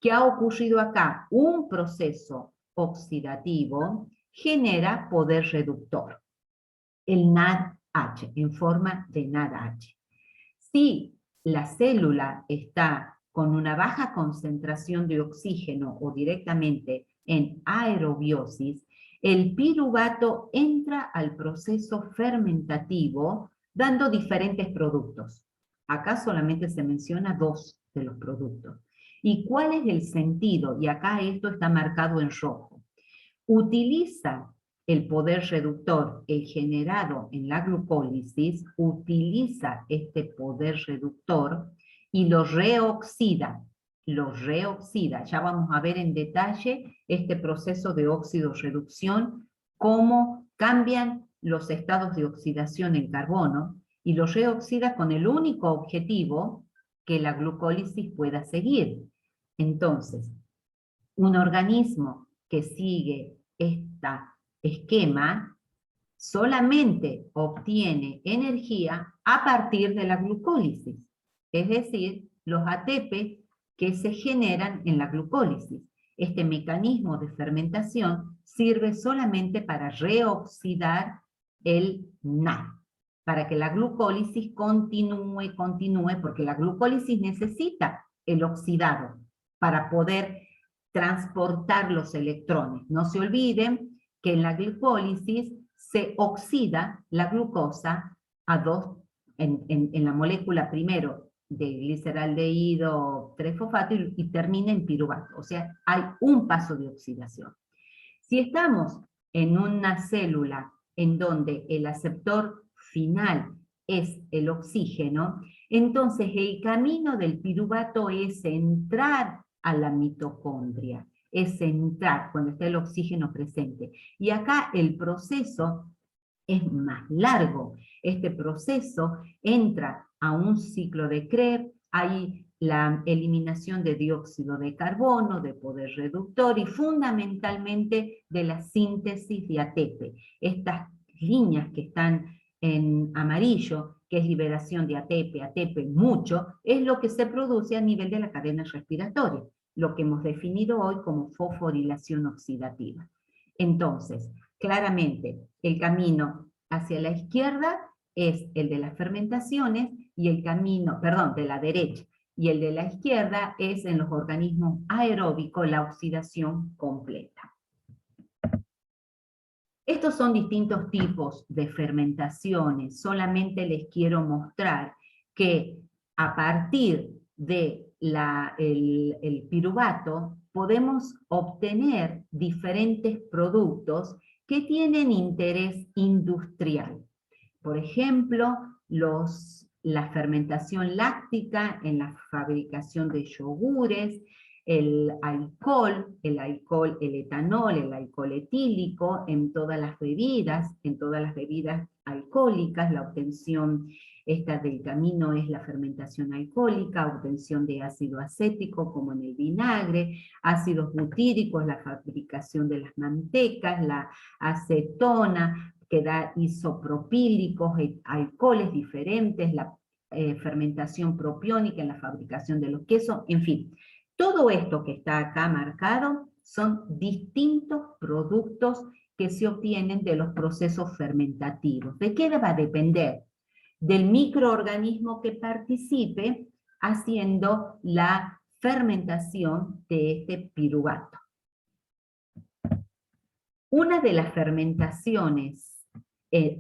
¿Qué ha ocurrido acá? Un proceso oxidativo genera poder reductor, el NADH, en forma de NADH. Si la célula está con una baja concentración de oxígeno o directamente en aerobiosis, el piruvato entra al proceso fermentativo dando diferentes productos. Acá solamente se menciona 2 de los productos. ¿Y cuál es el sentido? Y acá esto está marcado en rojo. Utiliza el poder reductor, generado en la glucólisis, utiliza este poder reductor y lo reoxida. Ya vamos a ver en detalle este proceso de óxido-reducción, cómo cambian los estados de oxidación en carbono, y lo reoxida con el único objetivo que la glucólisis pueda seguir. Entonces, un organismo que sigue este esquema solamente obtiene energía a partir de la glucólisis, es decir, los ATP que se generan en la glucólisis. Este mecanismo de fermentación sirve solamente para reoxidar el NAD, para que la glucólisis continúe, porque la glucólisis necesita el oxidado para poder transportar los electrones. No se olviden que en la glucólisis se oxida la glucosa a en la molécula primero de gliceraldehído 3-fosfato y termina en piruvato. O sea, hay un paso de oxidación. Si estamos en una célula en donde el aceptor final es el oxígeno, entonces el camino del piruvato es entrar a la mitocondria, es entrar cuando está el oxígeno presente. Y acá el proceso es más largo. Este proceso entra a un ciclo de Krebs, hay la eliminación de dióxido de carbono, de poder reductor y fundamentalmente de la síntesis de ATP. Estas líneas que están en amarillo, que es liberación de ATP mucho, es lo que se produce a nivel de la cadena respiratoria, lo que hemos definido hoy como fosforilación oxidativa. Entonces, claramente, el camino hacia la izquierda es el de las fermentaciones y el camino, perdón, de la derecha, y el de la izquierda es en los organismos aeróbicos la oxidación completa. Estos son distintos tipos de fermentaciones, solamente les quiero mostrar que a partir de el piruvato podemos obtener diferentes productos que tienen interés industrial. Por ejemplo, la fermentación láctica en la fabricación de yogures, el etanol, el alcohol etílico en todas las bebidas alcohólicas, la obtención esta del camino es la fermentación alcohólica, obtención de ácido acético como en el vinagre, ácidos butíricos, la fabricación de las mantecas, la acetona, que da isopropílicos, alcoholes diferentes, la fermentación propiónica en la fabricación de los quesos, en fin. Todo esto que está acá marcado son distintos productos que se obtienen de los procesos fermentativos. ¿De qué va a depender? Del microorganismo que participe haciendo la fermentación de este piruvato. Una de las fermentaciones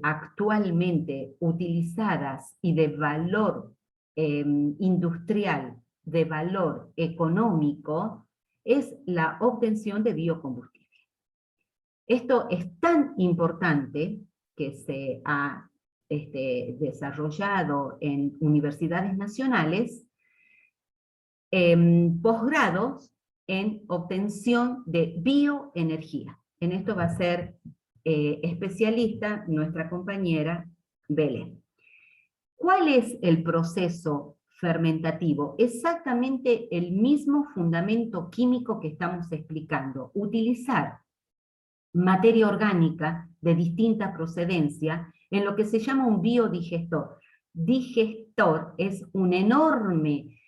actualmente utilizadas y de valor industrial, de valor económico, es la obtención de biocombustible. Esto es tan importante que se ha desarrollado en universidades nacionales posgrados en obtención de bioenergía. En esto va a ser especialista nuestra compañera Belén. ¿Cuál es el proceso fermentativo? Exactamente el mismo fundamento químico que estamos explicando. Utilizar materia orgánica de distinta procedencia en lo que se llama un biodigestor. Digestor es un enorme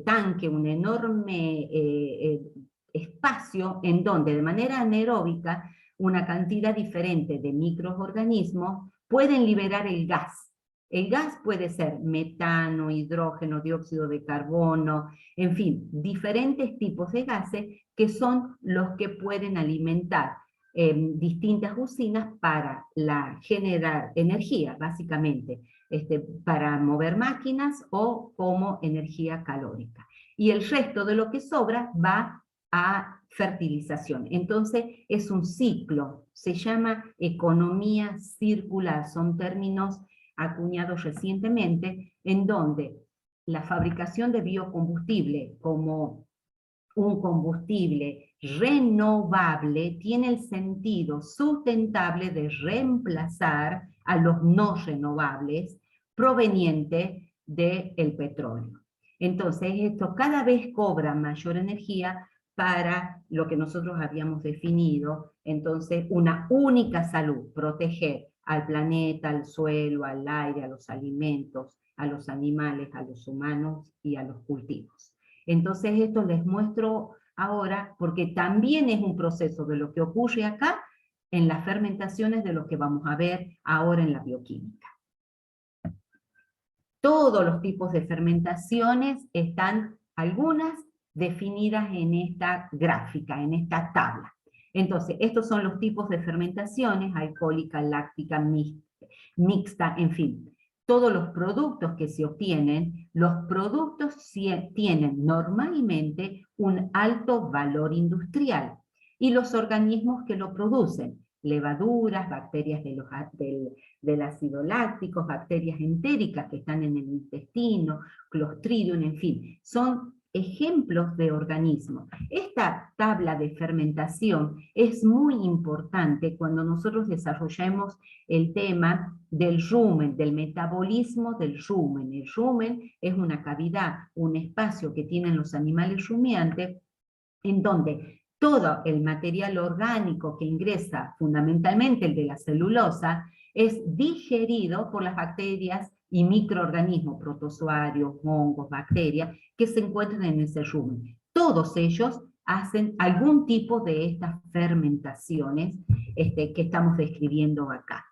tanque, un enorme espacio en donde de manera anaeróbica una cantidad diferente de microorganismos pueden liberar el gas. El gas puede ser metano, hidrógeno, dióxido de carbono, en fin, diferentes tipos de gases que son los que pueden alimentar distintas usinas para generar energía, básicamente, para mover máquinas o como energía calórica. Y el resto de lo que sobra va a fertilización. Entonces es un ciclo, se llama economía circular, son términos acuñados recientemente, en donde la fabricación de biocombustible como un combustible renovable tiene el sentido sustentable de reemplazar a los no renovables provenientes del petróleo. Entonces, esto cada vez cobra mayor energía para lo que nosotros habíamos definido, entonces, una única salud, proteger al planeta, al suelo, al aire, a los alimentos, a los animales, a los humanos y a los cultivos. Entonces esto les muestro ahora porque también es un proceso de lo que ocurre acá en las fermentaciones de lo que vamos a ver ahora en la bioquímica. Todos los tipos de fermentaciones están, algunas definidas en esta gráfica, en esta tabla. Entonces, estos son los tipos de fermentaciones, alcohólica, láctica, mixta, en fin. Todos los productos que se obtienen, los productos tienen normalmente un alto valor industrial, y los organismos que lo producen, levaduras, bacterias del ácido láctico, bacterias entéricas que están en el intestino, Clostridium, en fin, son ejemplos de organismos. Esta tabla de fermentación es muy importante cuando nosotros desarrollamos el tema del rumen, del metabolismo del rumen. El rumen es una cavidad, un espacio que tienen los animales rumiantes, en donde todo el material orgánico que ingresa, fundamentalmente el de la celulosa, es digerido por las bacterias y microorganismos, protozoarios, hongos, bacterias, que se encuentran en ese rumen. Todos ellos hacen algún tipo de estas fermentaciones que estamos describiendo acá.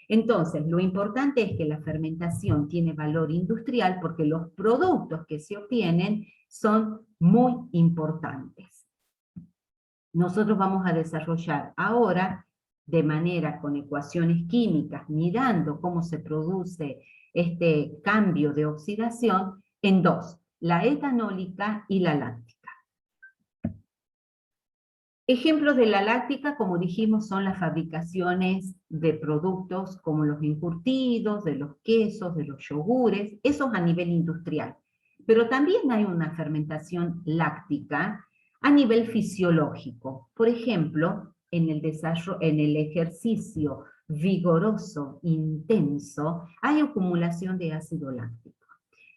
Entonces, lo importante es que la fermentación tiene valor industrial porque los productos que se obtienen son muy importantes. Nosotros vamos a desarrollar ahora, de manera con ecuaciones químicas, mirando cómo se produce este cambio de oxidación, en dos, la etanólica y la láctica. Ejemplos de la láctica, como dijimos, son las fabricaciones de productos como los encurtidos, de los quesos, de los yogures, esos a nivel industrial. Pero también hay una fermentación láctica a nivel fisiológico. Por ejemplo, en el ejercicio vigoroso, intenso, hay acumulación de ácido láctico.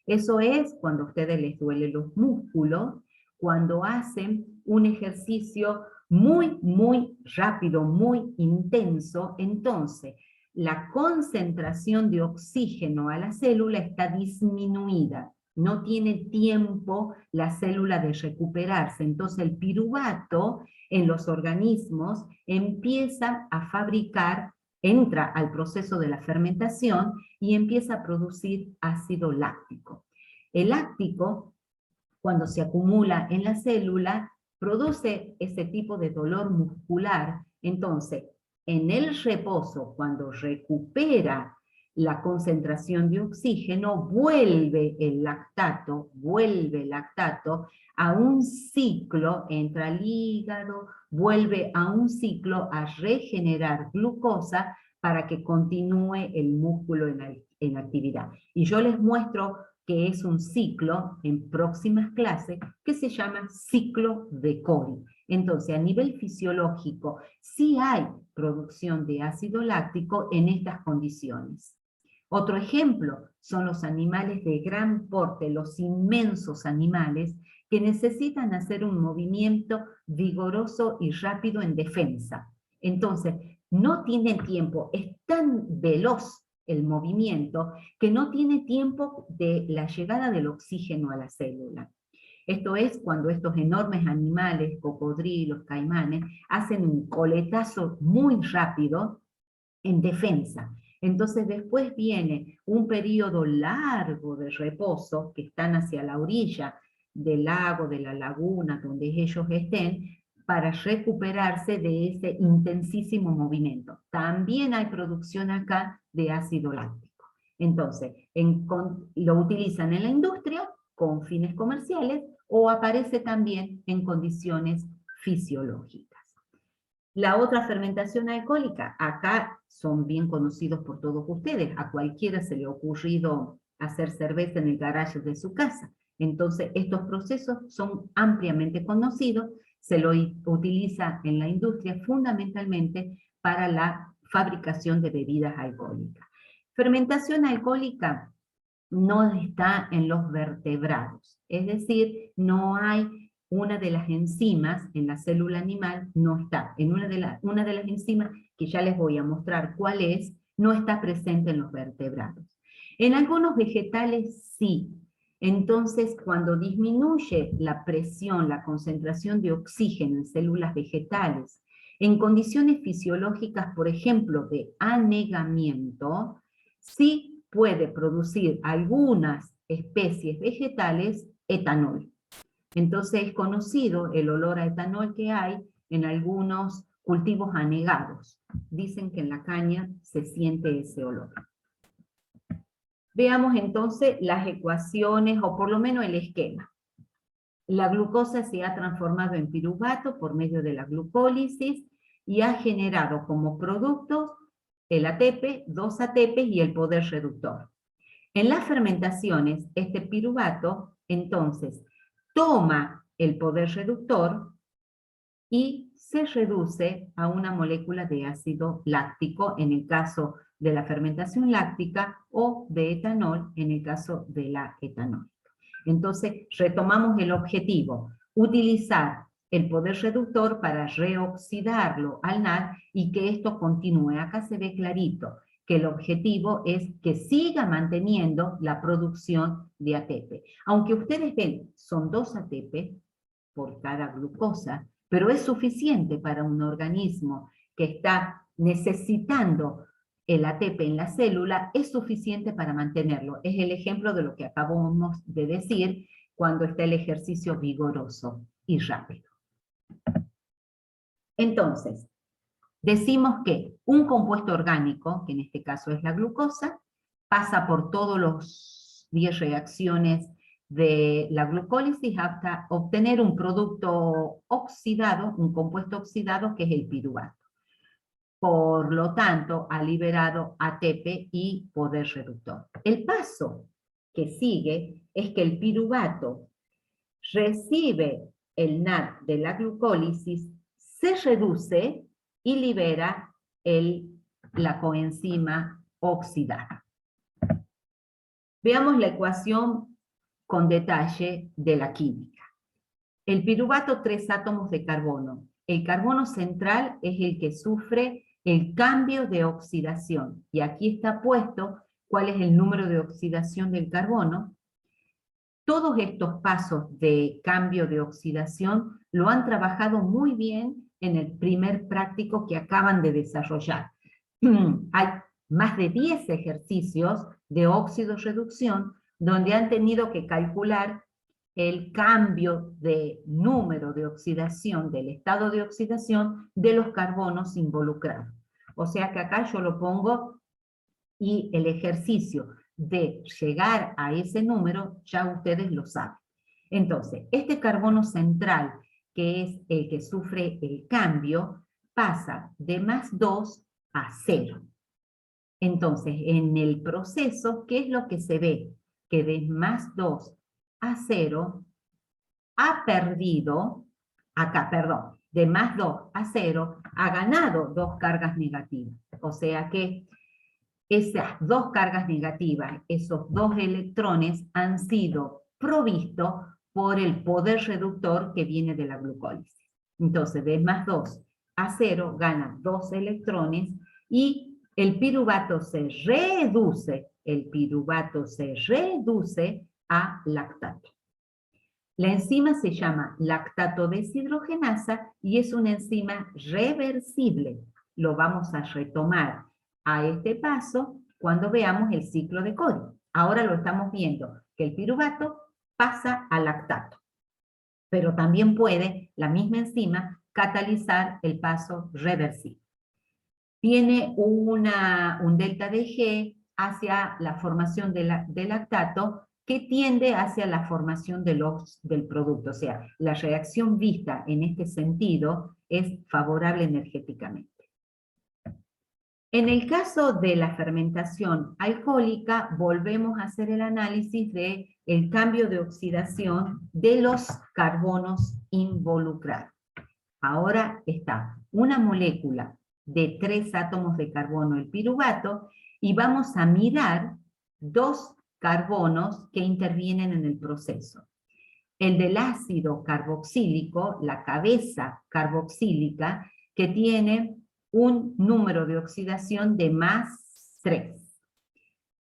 Eso es cuando a ustedes les duelen los músculos, cuando hacen un ejercicio muy rápido, muy intenso, entonces la concentración de oxígeno a la célula está disminuida. No tiene tiempo la célula de recuperarse. Entonces el piruvato en los organismos empieza a fabricar, entra al proceso de la fermentación y empieza a producir ácido láctico. El láctico, cuando se acumula en la célula, produce ese tipo de dolor muscular. Entonces, en el reposo, cuando recupera la concentración de oxígeno, vuelve el lactato a un ciclo, entra al hígado, vuelve a un ciclo a regenerar glucosa para que continúe el músculo en actividad. Y yo les muestro que es un ciclo en próximas clases que se llama ciclo de Cori. Entonces, a nivel fisiológico, sí hay producción de ácido láctico en estas condiciones. Otro ejemplo son los animales de gran porte, los inmensos animales que necesitan hacer un movimiento vigoroso y rápido en defensa. Entonces, no tienen tiempo, es tan veloz el movimiento que no tiene tiempo de la llegada del oxígeno a la célula. Esto es cuando estos enormes animales, cocodrilos, caimanes, hacen un coletazo muy rápido en defensa. Entonces después viene un periodo largo de reposo, que están hacia la orilla del lago, de la laguna, donde ellos estén, para recuperarse de ese intensísimo movimiento. También hay producción acá de ácido láctico. Entonces, lo utilizan en la industria con fines comerciales o aparece también en condiciones fisiológicas. La otra fermentación alcohólica, acá son bien conocidos por todos ustedes, a cualquiera se le ha ocurrido hacer cerveza en el garaje de su casa. Entonces, estos procesos son ampliamente conocidos, se lo utiliza en la industria fundamentalmente para la fabricación de bebidas alcohólicas. Fermentación alcohólica no está en los vertebrados, es decir, no hay una de las enzimas en la célula animal, no está. En una de las enzimas, que ya les voy a mostrar cuál es, no está presente en los vertebrados. En algunos vegetales sí. Entonces, cuando disminuye la presión, la concentración de oxígeno en células vegetales, en condiciones fisiológicas, por ejemplo, de anegamiento, sí puede producir algunas especies vegetales etanol. Entonces es conocido el olor a etanol que hay en algunos cultivos anegados. Dicen que en la caña se siente ese olor. Veamos entonces las ecuaciones, o por lo menos el esquema. La glucosa se ha transformado en piruvato por medio de la glucólisis y ha generado como productos el ATP, 2 ATP y el poder reductor. En las fermentaciones, este piruvato, entonces, toma el poder reductor y se reduce a una molécula de ácido láctico en el caso de la fermentación láctica o de etanol en el caso de la etanólica. Entonces, retomamos el objetivo, utilizar el poder reductor para reoxidarlo al NAD y que esto continúe. Acá se ve clarito que el objetivo es que siga manteniendo la producción de ATP. Aunque ustedes ven, son 2 ATP por cada glucosa, pero es suficiente para un organismo que está necesitando el ATP en la célula, es suficiente para mantenerlo. Es el ejemplo de lo que acabamos de decir cuando está el ejercicio vigoroso y rápido. Entonces, decimos que un compuesto orgánico, que en este caso es la glucosa, pasa por todos los 10 reacciones de la glucólisis hasta obtener un producto oxidado, un compuesto oxidado que es el piruvato. Por lo tanto, ha liberado ATP y poder reductor. El paso que sigue es que el piruvato recibe el NAD de la glucólisis, se reduce y libera la coenzima oxidada. Veamos la ecuación con detalle de la química. El piruvato, 3 átomos de carbono. El carbono central es el que sufre el cambio de oxidación. Y aquí está puesto cuál es el número de oxidación del carbono. Todos estos pasos de cambio de oxidación lo han trabajado muy bien en el primer práctico que acaban de desarrollar. Hay más de 10 ejercicios de óxido-reducción donde han tenido que calcular el cambio de número de oxidación, del estado de oxidación de los carbonos involucrados. O sea que acá yo lo pongo y el ejercicio de llegar a ese número ya ustedes lo saben. Entonces, este carbono central, que es el que sufre el cambio, pasa de +2 a 0. Entonces, en el proceso, ¿qué es lo que se ve? Que de +2 a 0 ha perdido, de +2 a 0 ha ganado 2 cargas negativas. O sea que esas 2 cargas negativas, esos 2 electrones han sido provistos por el poder reductor que viene de la glucólisis. Entonces, de +2 a 0 gana 2 electrones y el piruvato se reduce a lactato. La enzima se llama lactato deshidrogenasa y es una enzima reversible. Lo vamos a retomar a este paso cuando veamos el ciclo de Cori. Ahora lo estamos viendo, que el piruvato pasa a lactato. Pero también puede la misma enzima catalizar el paso reversible. Tiene un delta de G hacia la formación de lactato que tiende hacia la formación del producto. O sea, la reacción vista en este sentido es favorable energéticamente. En el caso de la fermentación alcohólica, volvemos a hacer el análisis del cambio de oxidación de los carbonos involucrados. Ahora está una molécula de 3 átomos de carbono, el piruvato, y vamos a mirar 2 carbonos que intervienen en el proceso. El del ácido carboxílico, la cabeza carboxílica, que tiene un número de oxidación de +3.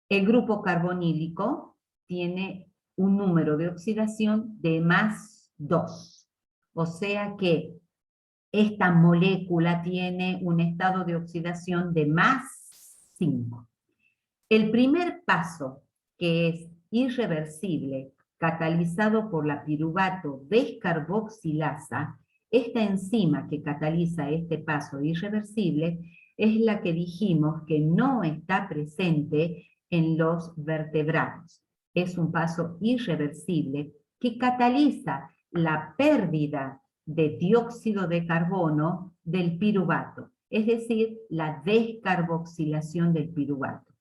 El grupo carbonílico tiene un número de oxidación de +2. O sea que esta molécula tiene un estado de oxidación de +5. El primer paso, que es irreversible, catalizado por la piruvato descarboxilasa, esta enzima que cataliza este paso irreversible es la que dijimos que no está presente en los vertebrados. Es un paso irreversible que cataliza la pérdida de dióxido de carbono del piruvato, es decir, la descarboxilación del piruvato.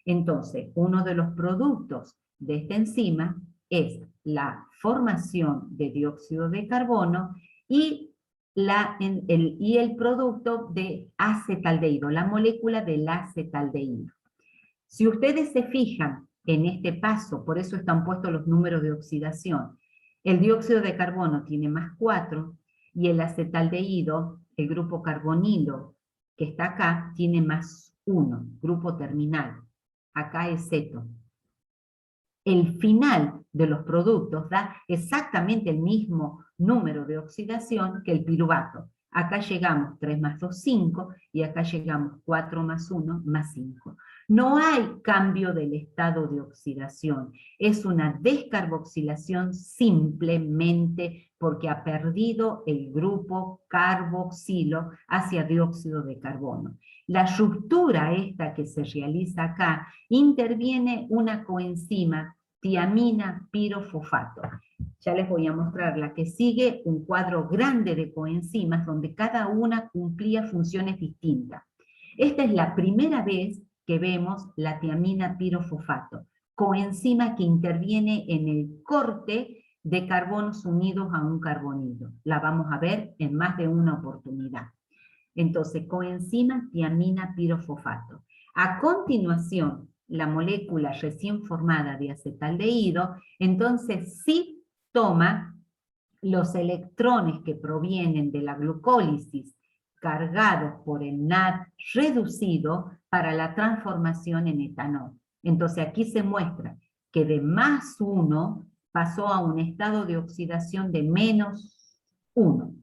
Entonces, uno de los productos de esta enzima es la formación de dióxido de carbono y el producto de acetaldehído, la molécula del acetaldehído. Si ustedes se fijan en este paso, por eso están puestos los números de oxidación, el dióxido de carbono tiene +4 y el acetaldehído, el grupo carbonilo que está acá, tiene +1, grupo terminal. Acá es ceto. El final de los productos da exactamente el mismo número de oxidación que el piruvato. Acá llegamos 3 + 2, 5, y acá llegamos 4 + 1, +5. No hay cambio del estado de oxidación, es una descarboxilación simplemente porque ha perdido el grupo carboxilo hacia dióxido de carbono. La ruptura esta que se realiza acá, interviene una coenzima, tiamina pirofosfato. Ya les voy a mostrar la que sigue, un cuadro grande de coenzimas donde cada una cumplía funciones distintas. Esta es la primera vez que vemos la tiamina pirofosfato, coenzima que interviene en el corte de carbonos unidos a un carbonilo. La vamos a ver en más de una oportunidad. Entonces, coenzima tiamina pirofosfato. A continuación, la molécula recién formada de acetaldehído, entonces sí toma los electrones que provienen de la glucólisis cargados por el NAD reducido para la transformación en etanol. Entonces aquí se muestra que de +1 pasó a un estado de oxidación de -1.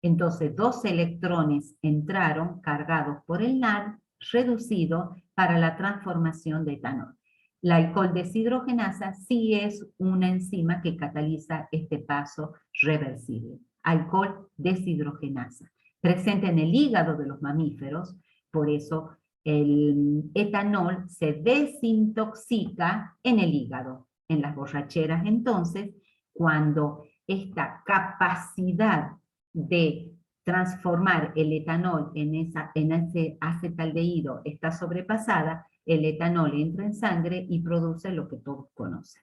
Entonces 2 electrones entraron cargados por el NAD reducido para la transformación de etanol. La alcohol deshidrogenasa sí es una enzima que cataliza este paso reversible. Alcohol deshidrogenasa, presente en el hígado de los mamíferos, por eso el etanol se desintoxica en el hígado. En las borracheras, entonces, cuando esta capacidad de transformar el etanol en ese acetaldehído está sobrepasada, el etanol entra en sangre y produce lo que todos conocen.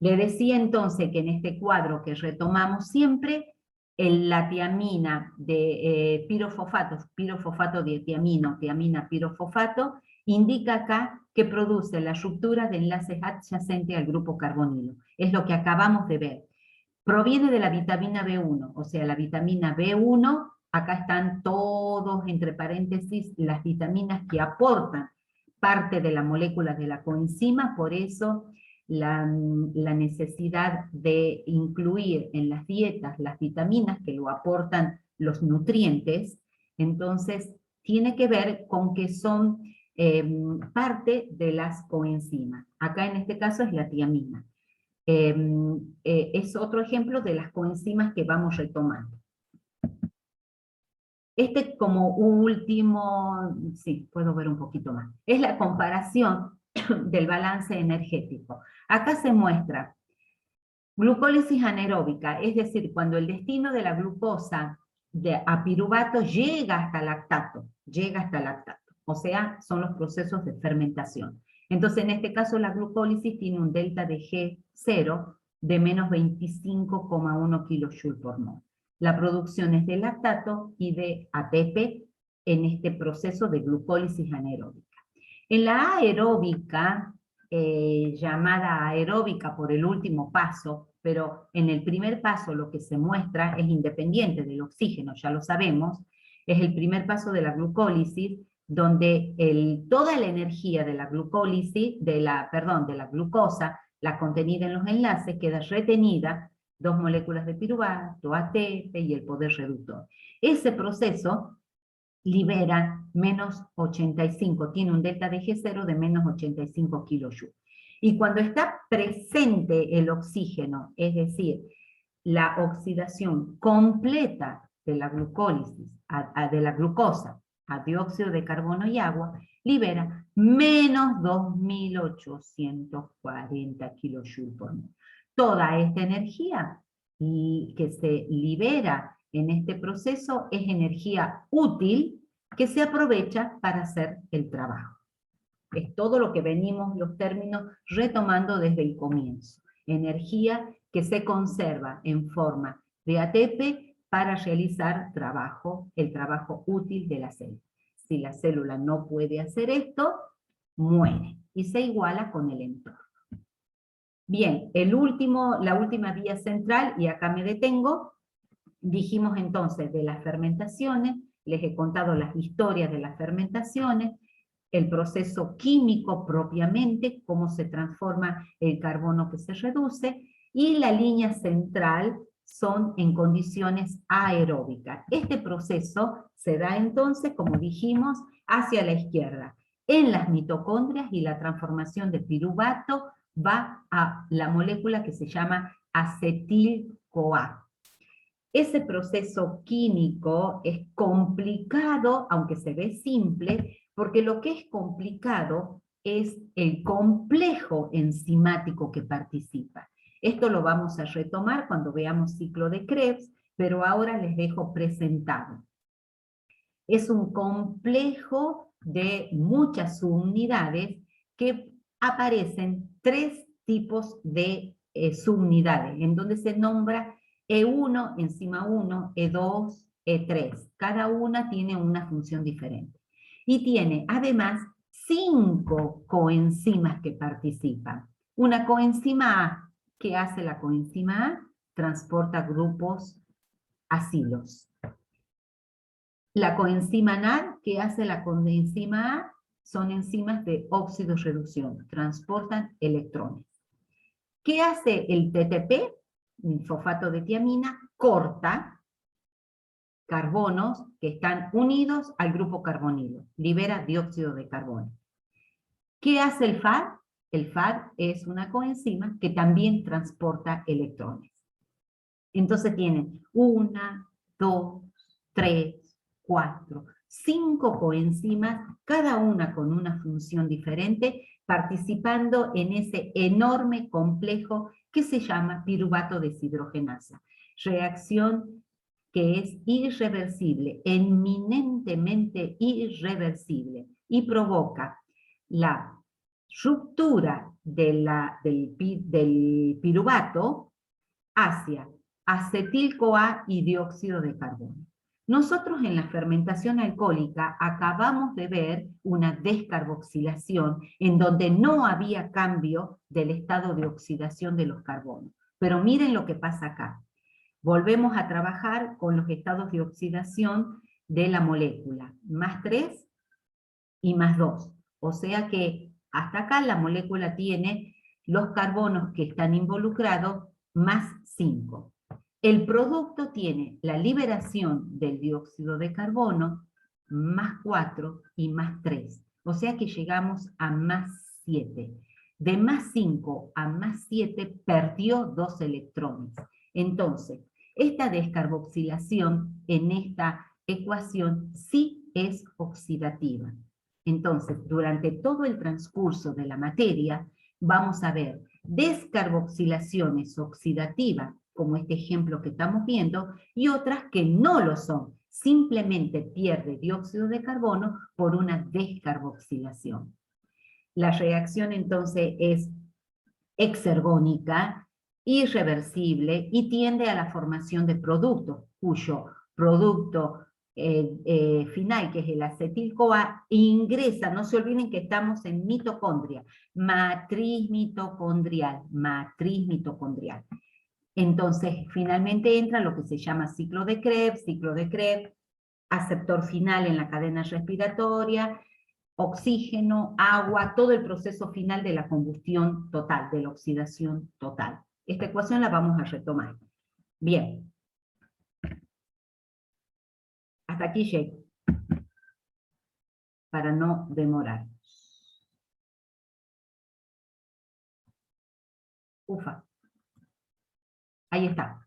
Le decía entonces que en este cuadro que retomamos siempre, la tiamina de pirofosfato de tiamino, tiamina pirofosfato, indica acá que produce la ruptura de enlaces adyacentes al grupo carbonilo. Es lo que acabamos de ver. Proviene de la vitamina B1, o sea, la vitamina B1, acá están todos, entre paréntesis, las vitaminas que aportan parte de la molécula de la coenzima, por eso la necesidad de incluir en las dietas las vitaminas que lo aportan los nutrientes, entonces tiene que ver con que son parte de las coenzimas. Acá en este caso es la tiamina. Es otro ejemplo de las coenzimas que vamos retomando. Como último, sí, puedo ver un poquito más, es la comparación del balance energético. Acá se muestra glucólisis anaeróbica, es decir, cuando el destino de la glucosa a piruvato llega hasta lactato, o sea, son los procesos de fermentación. Entonces, en este caso, la glucólisis tiene un delta de G0 de menos 25,1 kJ por mol. La producción es de lactato y de ATP en este proceso de glucólisis anaeróbica. En la aeróbica, llamada aeróbica por el último paso, pero en el primer paso lo que se muestra es independiente del oxígeno, ya lo sabemos, es el primer paso de la glucólisis, donde toda la energía de la glucólisis, de la glucosa, la contenida en los enlaces, queda retenida, 2 moléculas de piruvato, ATP y el poder reductor. Ese proceso libera menos 85, tiene un delta de G0 de menos 85 kJ. Y cuando está presente el oxígeno, es decir, la oxidación completa de la glucólisis, de la glucosa a dióxido de carbono y agua, libera menos 2840 kJ por mol. Toda esta energía que se libera en este proceso es energía útil que se aprovecha para hacer el trabajo. Es todo lo que venimos los términos retomando desde el comienzo. Energía que se conserva en forma de ATP para realizar el trabajo útil de la célula. Si la célula no puede hacer esto, muere y se iguala con el entorno. Bien, la última vía central, y acá me detengo, dijimos entonces de las fermentaciones, les he contado las historias de las fermentaciones, el proceso químico propiamente, cómo se transforma el carbono que se reduce, y la línea central son en condiciones aeróbicas. Este proceso se da entonces, como dijimos, hacia la izquierda, en las mitocondrias, y la transformación de piruvato va a la molécula que se llama acetil-CoA. Ese proceso químico es complicado, aunque se ve simple, porque lo que es complicado es el complejo enzimático que participa. Esto lo vamos a retomar cuando veamos ciclo de Krebs, pero ahora les dejo presentado. Es un complejo de muchas subunidades que aparecen 3 tipos de subunidades, en donde se nombra E1, enzima 1, E2, E3. Cada una tiene una función diferente. Y tiene además 5 coenzimas que participan. Una coenzima A, ¿qué hace la coenzima A? Transporta grupos acilos. La coenzima NAD, ¿qué hace la coenzima A? Son enzimas de oxidorreducción, transportan electrones. ¿Qué hace el TTP? El fosfato de tiamina corta carbonos que están unidos al grupo carbonilo, libera dióxido de carbono. ¿Qué hace el FAD? El FAD es una coenzima que también transporta electrones. Entonces tienen 1, 2, 3, 4, 5 coenzimas, cada una con una función diferente, participando en ese enorme complejo que se llama piruvato deshidrogenasa. Reacción que es irreversible, eminentemente irreversible, y provoca la ruptura del piruvato hacia acetil-CoA y dióxido de carbono. Nosotros en la fermentación alcohólica acabamos de ver una descarboxilación en donde no había cambio del estado de oxidación de los carbonos. Pero miren lo que pasa acá. Volvemos a trabajar con los estados de oxidación de la molécula, +3 y +2. O sea que hasta acá la molécula tiene los carbonos que están involucrados +5. El producto tiene la liberación del dióxido de carbono +4 y +3. O sea que llegamos a +7. De +5 a +7 perdió 2 electrones. Entonces, esta descarboxilación en esta ecuación sí es oxidativa. Entonces, durante todo el transcurso de la materia, vamos a ver descarboxilaciones oxidativas, como este ejemplo que estamos viendo, y otras que no lo son. Simplemente pierde dióxido de carbono por una descarboxilación. La reacción entonces es exergónica, irreversible y tiende a la formación de productos, cuyo producto final, que es el acetil-CoA, ingresa, no se olviden que estamos en mitocondria, matriz mitocondrial. Entonces, finalmente entra lo que se llama ciclo de Krebs, aceptor final en la cadena respiratoria, oxígeno, agua, todo el proceso final de la combustión total, de la oxidación total. Esta ecuación la vamos a retomar. Bien. Hasta aquí llego, para no demorar. Ufa. Ahí está.